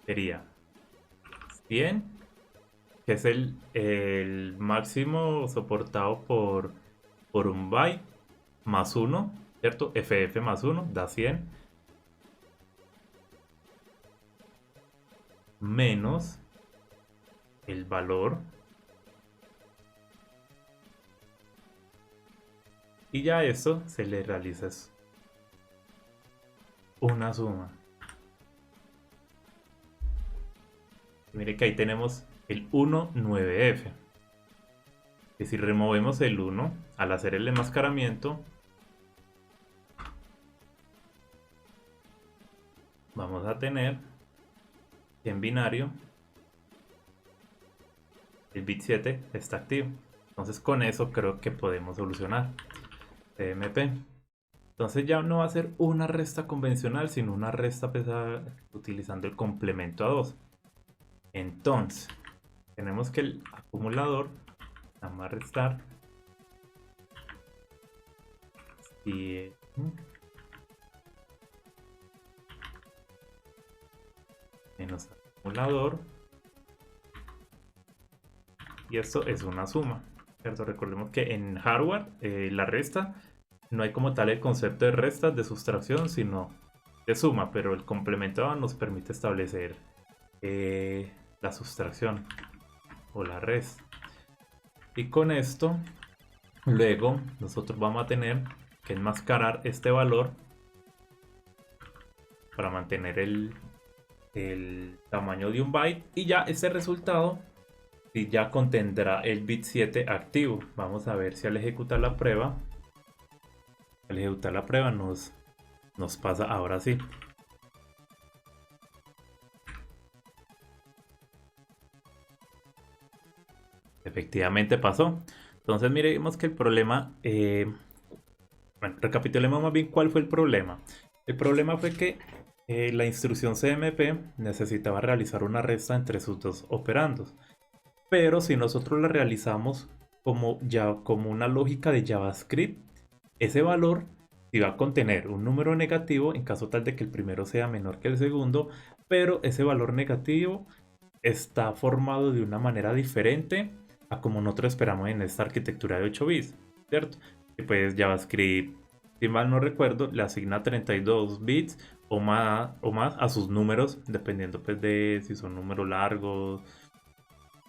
sería 100, que es el máximo soportado por un byte, más 1, ¿cierto? FF más 1 da 100, menos el valor, y ya esto se le realiza una suma. Mire que ahí tenemos el 19F. Que si removemos el 1 al hacer el enmascaramiento, vamos a tener en binario el bit 7 está activo. Entonces con eso creo que podemos solucionar CMP. Entonces ya no va a ser una resta convencional, sino una resta pesada utilizando el complemento a 2. Entonces tenemos que el acumulador, vamos a restar y menos acumulador, y esto es una suma, ¿cierto? Recordemos que en hardware la resta no hay como tal el concepto de resta, de sustracción, sino de suma, pero el complementado nos permite establecer la sustracción o la resta. Y con esto luego nosotros vamos a tener que enmascarar este valor para mantener el tamaño de un byte, y ya este resultado ya contendrá el bit 7 activo. Vamos a ver si al ejecutar la prueba nos pasa ahora sí. Efectivamente pasó. Entonces miremos que el problema, bueno, recapitulemos más bien cuál fue el problema. El problema fue que la instrucción CMP necesitaba realizar una resta entre sus dos operandos. Pero si nosotros la realizamos como una lógica de JavaScript, ese valor iba a contener un número negativo en caso tal de que el primero sea menor que el segundo, pero ese valor negativo está formado de una manera diferente a como nosotros esperamos en esta arquitectura de 8 bits, ¿cierto? Y pues JavaScript, si mal no recuerdo, le asigna 32 bits o más a sus números, dependiendo pues de si son números largos,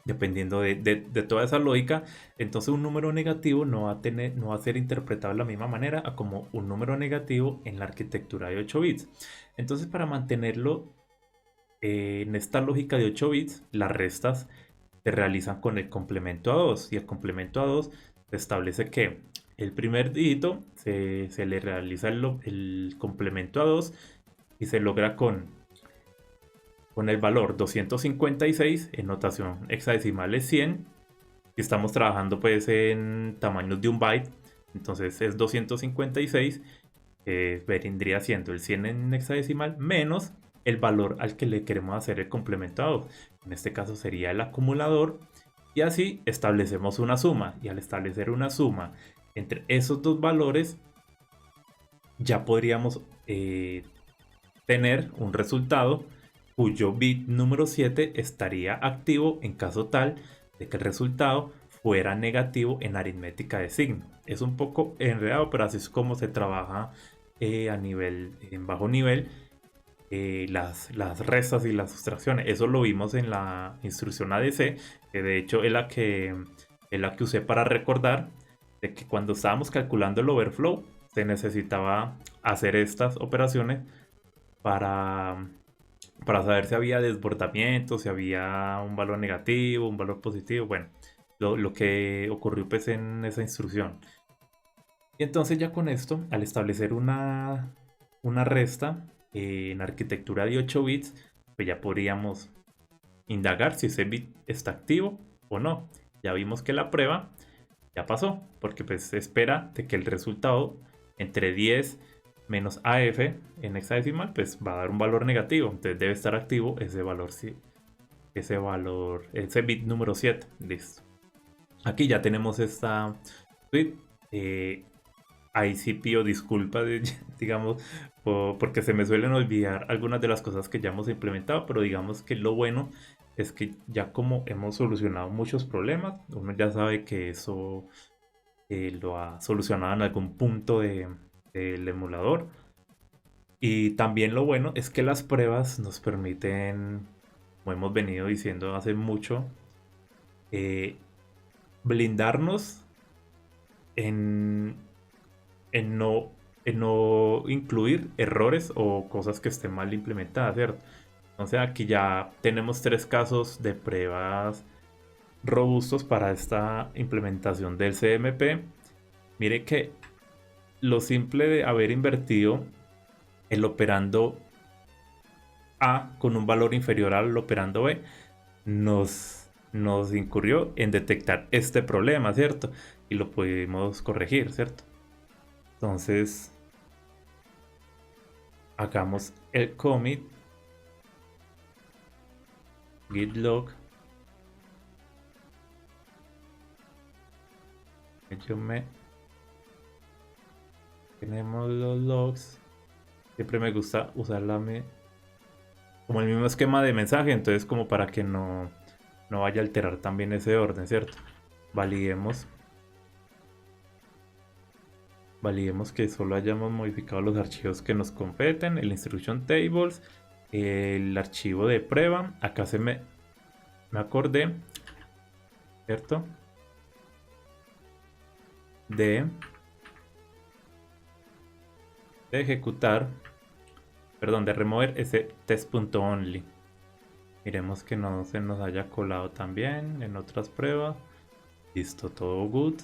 dependiendo de toda esa lógica. Entonces un número negativo no va a ser interpretado de la misma manera a como un número negativo en la arquitectura de 8 bits. Entonces para mantenerlo en esta lógica de 8 bits, las restas se realizan con el complemento a 2, y el complemento a 2 se establece que el primer dígito se le realiza el complemento a 2 y se logra con el valor 256 en notación hexadecimal es 100, y estamos trabajando pues en tamaños de un byte, entonces es 256, vendría siendo el 100 en hexadecimal menos el valor al que le queremos hacer el complemento a 2, en este caso sería el acumulador, y así establecemos una suma, y al establecer una suma entre esos dos valores ya podríamos tener un resultado cuyo bit número 7 estaría activo en caso tal de que el resultado fuera negativo en aritmética de signo. Es un poco enredado, pero así es como se trabaja en bajo nivel, las restas y las sustracciones. Eso lo vimos en la instrucción ADC, que de hecho es la que usé para recordar de que cuando estábamos calculando el overflow se necesitaba hacer estas operaciones para saber si había desbordamiento, si había un valor negativo, un valor positivo, bueno, lo que ocurrió pues en esa instrucción. Y entonces ya con esto, al establecer una resta en arquitectura de 8 bits, pues ya podríamos indagar si ese bit está activo o no. Ya vimos que la prueba ya pasó, porque pues se espera de que el resultado entre 10 menos AF en hexadecimal pues va a dar un valor negativo, entonces debe estar activo ese valor, sí, ese valor, ese bit número 7. Listo. Aquí ya tenemos esta suite. Ahí sí pido disculpas, digamos, porque se me suelen olvidar algunas de las cosas que ya hemos implementado, pero digamos que lo bueno es que ya como hemos solucionado muchos problemas, uno ya sabe que eso lo ha solucionado en algún punto del emulador. Y también lo bueno es que las pruebas nos permiten, como hemos venido diciendo hace mucho, eh, blindarnos en, en no, en no incluir errores o cosas que estén mal implementadas, ¿cierto? Entonces aquí ya tenemos 3 casos de pruebas robustos para esta implementación del CMP. Mire que lo simple de haber invertido el operando A con un valor inferior al operando B nos incurrió en detectar este problema, ¿cierto? Y lo pudimos corregir, ¿cierto? Entonces, hagamos el commit git log. Tenemos los logs. Siempre me gusta usar como el mismo esquema de mensaje, entonces como para que no vaya a alterar también ese orden, ¿cierto? Validemos que solo hayamos modificado los archivos que nos competen, el instruction tables, el archivo de prueba. Acá me acordé, ¿cierto? De ejecutar, perdón, de remover ese test.only. Miremos que no se nos haya colado también en otras pruebas. Listo, todo good.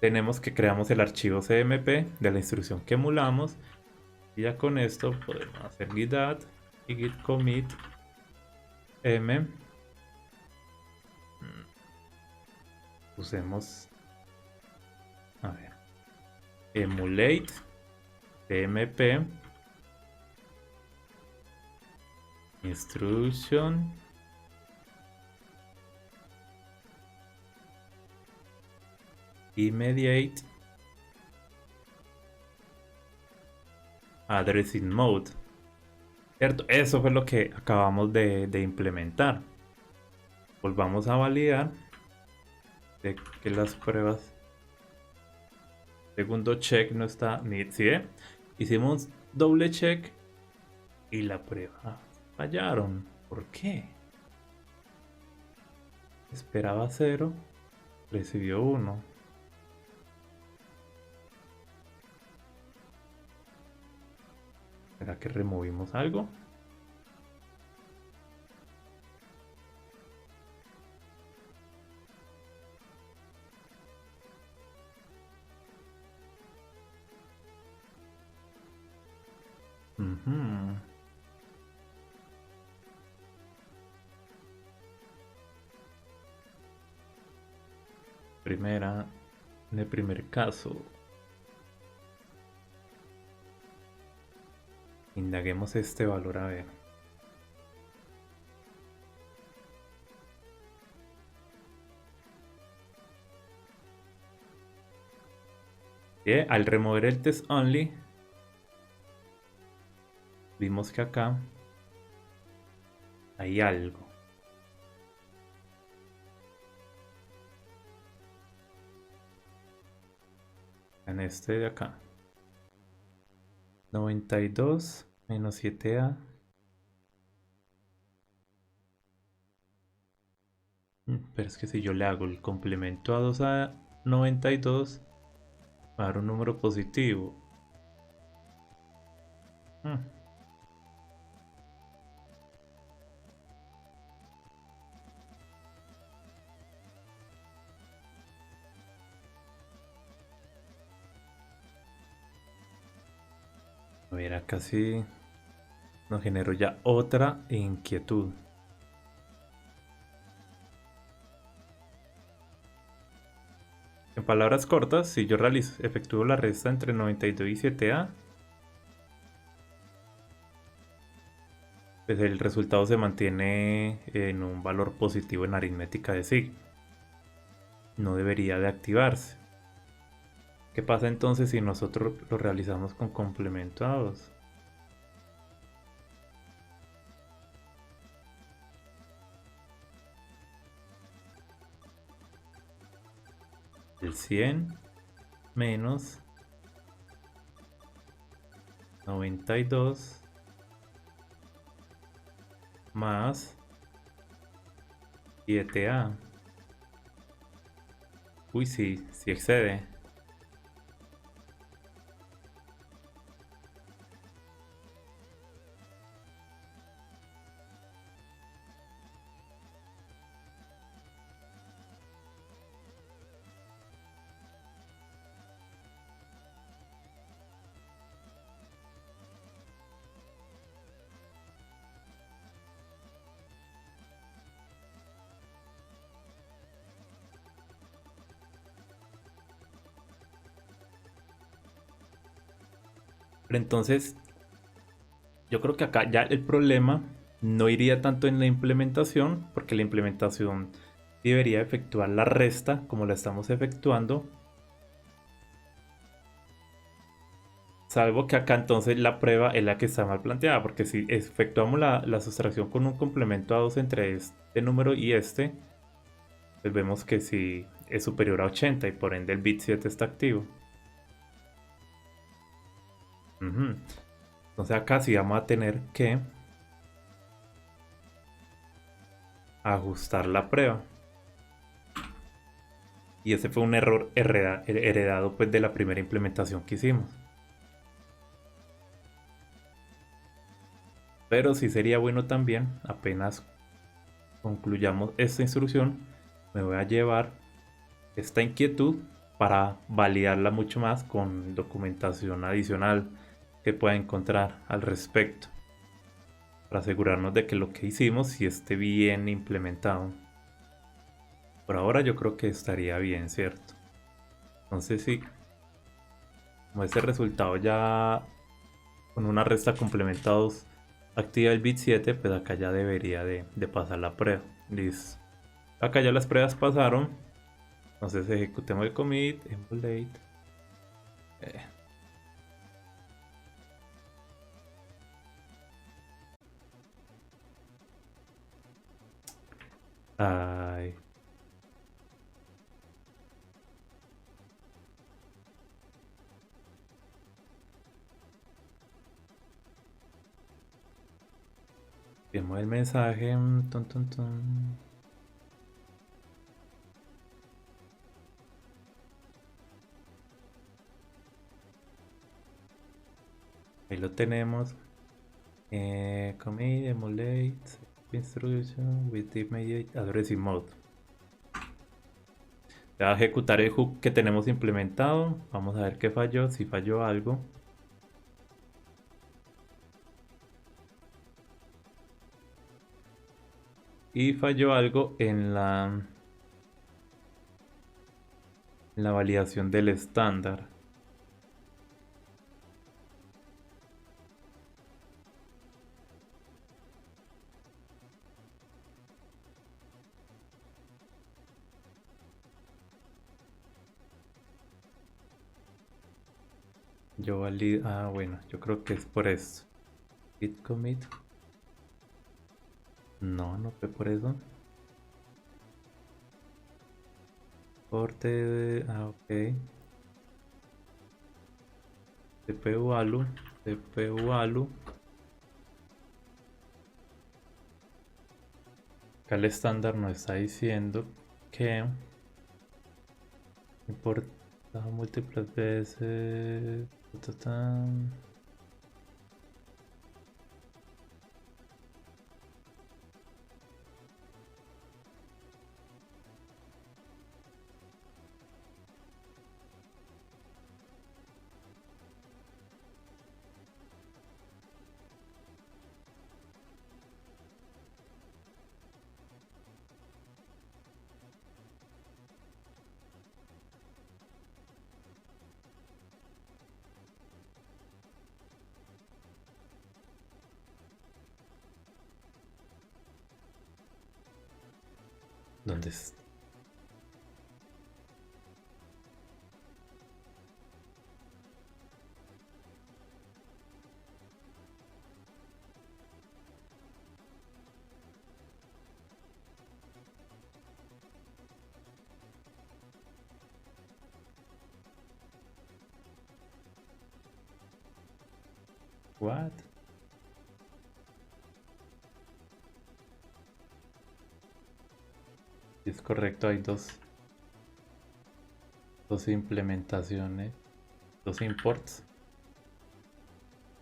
Tenemos que creamos el archivo CMP de la instrucción que emulamos. Y ya con esto podemos hacer git add y git commit m. Usemos, a ver, emulate CMP instruction immediate addressing mode, ¿cierto? Eso fue lo que acabamos de implementar. Volvamos a validar de que las pruebas, segundo check no está ni, ¿sí? Hicimos doble check y la prueba fallaron. ¿Por qué? Esperaba 0, recibió 1. ¿Será que removimos algo? En el primer caso, indaguemos este valor a ver. Al remover el test only, vimos que acá hay algo. En este de acá. 92 menos 7a. Pero es que si yo le hago el complemento a 2a 92, va a dar un número positivo. A ver, acá sí nos generó ya otra inquietud. En palabras cortas, si yo efectúo la resta entre 92 y 7a, pues el resultado se mantiene en un valor positivo en aritmética de signo. No debería de activarse. ¿Qué pasa entonces si nosotros lo realizamos con complemento a 2? El 100 menos 92 más 7A. Uy, sí, sí excede. Pero entonces, yo creo que acá ya el problema no iría tanto en la implementación, porque la implementación debería efectuar la resta como la estamos efectuando. Salvo que acá entonces la prueba es la que está mal planteada, porque si efectuamos la sustracción con un complemento a 2 entre este número y este, pues vemos que si es superior a 80 y por ende el bit 7 está activo. Ujú. Entonces acá sí vamos a tener que ajustar la prueba. Y ese fue un error heredado pues de la primera implementación que hicimos. Pero sí sería bueno también, apenas concluyamos esta instrucción, me voy a llevar esta inquietud para validarla mucho más con documentación adicional que pueda encontrar al respecto, para asegurarnos de que lo que hicimos sí esté bien implementado. Por ahora yo creo que estaría bien, ¿cierto? Entonces sí, como este resultado ya con una resta complementados activa el bit 7, pues acá ya debería de pasar la prueba. Listo. Acá ya las pruebas pasaron. Entonces ejecutemos el commit, emulate. Eh, Ay, vemos el mensaje. Tun, tun, tun. Ahí lo tenemos. Commit, emulate, instruction with the immediate addressing mode. Ya va a ejecutar el hook que tenemos implementado. Vamos a ver qué falló, si falló algo. Y falló algo en la validación del estándar. Yo valido. Ah, bueno, yo creo que es por eso. Git commit. No, no fue por eso. Corte. Ah, ok. CPU alu. CPU alu. Acá el estándar nos está diciendo que importa múltiples veces. Ta, ta, ta. ¿Dónde está? What? Si es correcto, hay dos implementaciones, dos imports.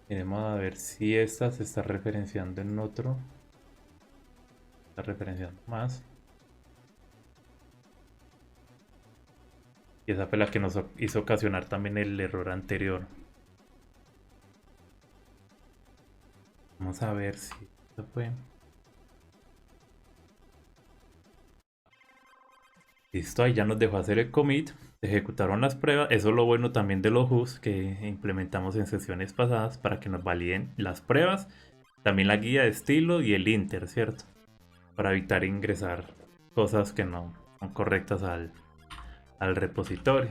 Miremos a ver si esta se está referenciando en otro. Está referenciando más. Y esa fue la que nos hizo ocasionar también el error anterior. Vamos a ver si esto fue. Listo, ahí ya nos dejó hacer el commit. Se ejecutaron las pruebas. Eso es lo bueno también de los hooks que implementamos en sesiones pasadas para que nos validen las pruebas. También la guía de estilo y el inter, ¿cierto? Para evitar ingresar cosas que no son correctas al repositorio.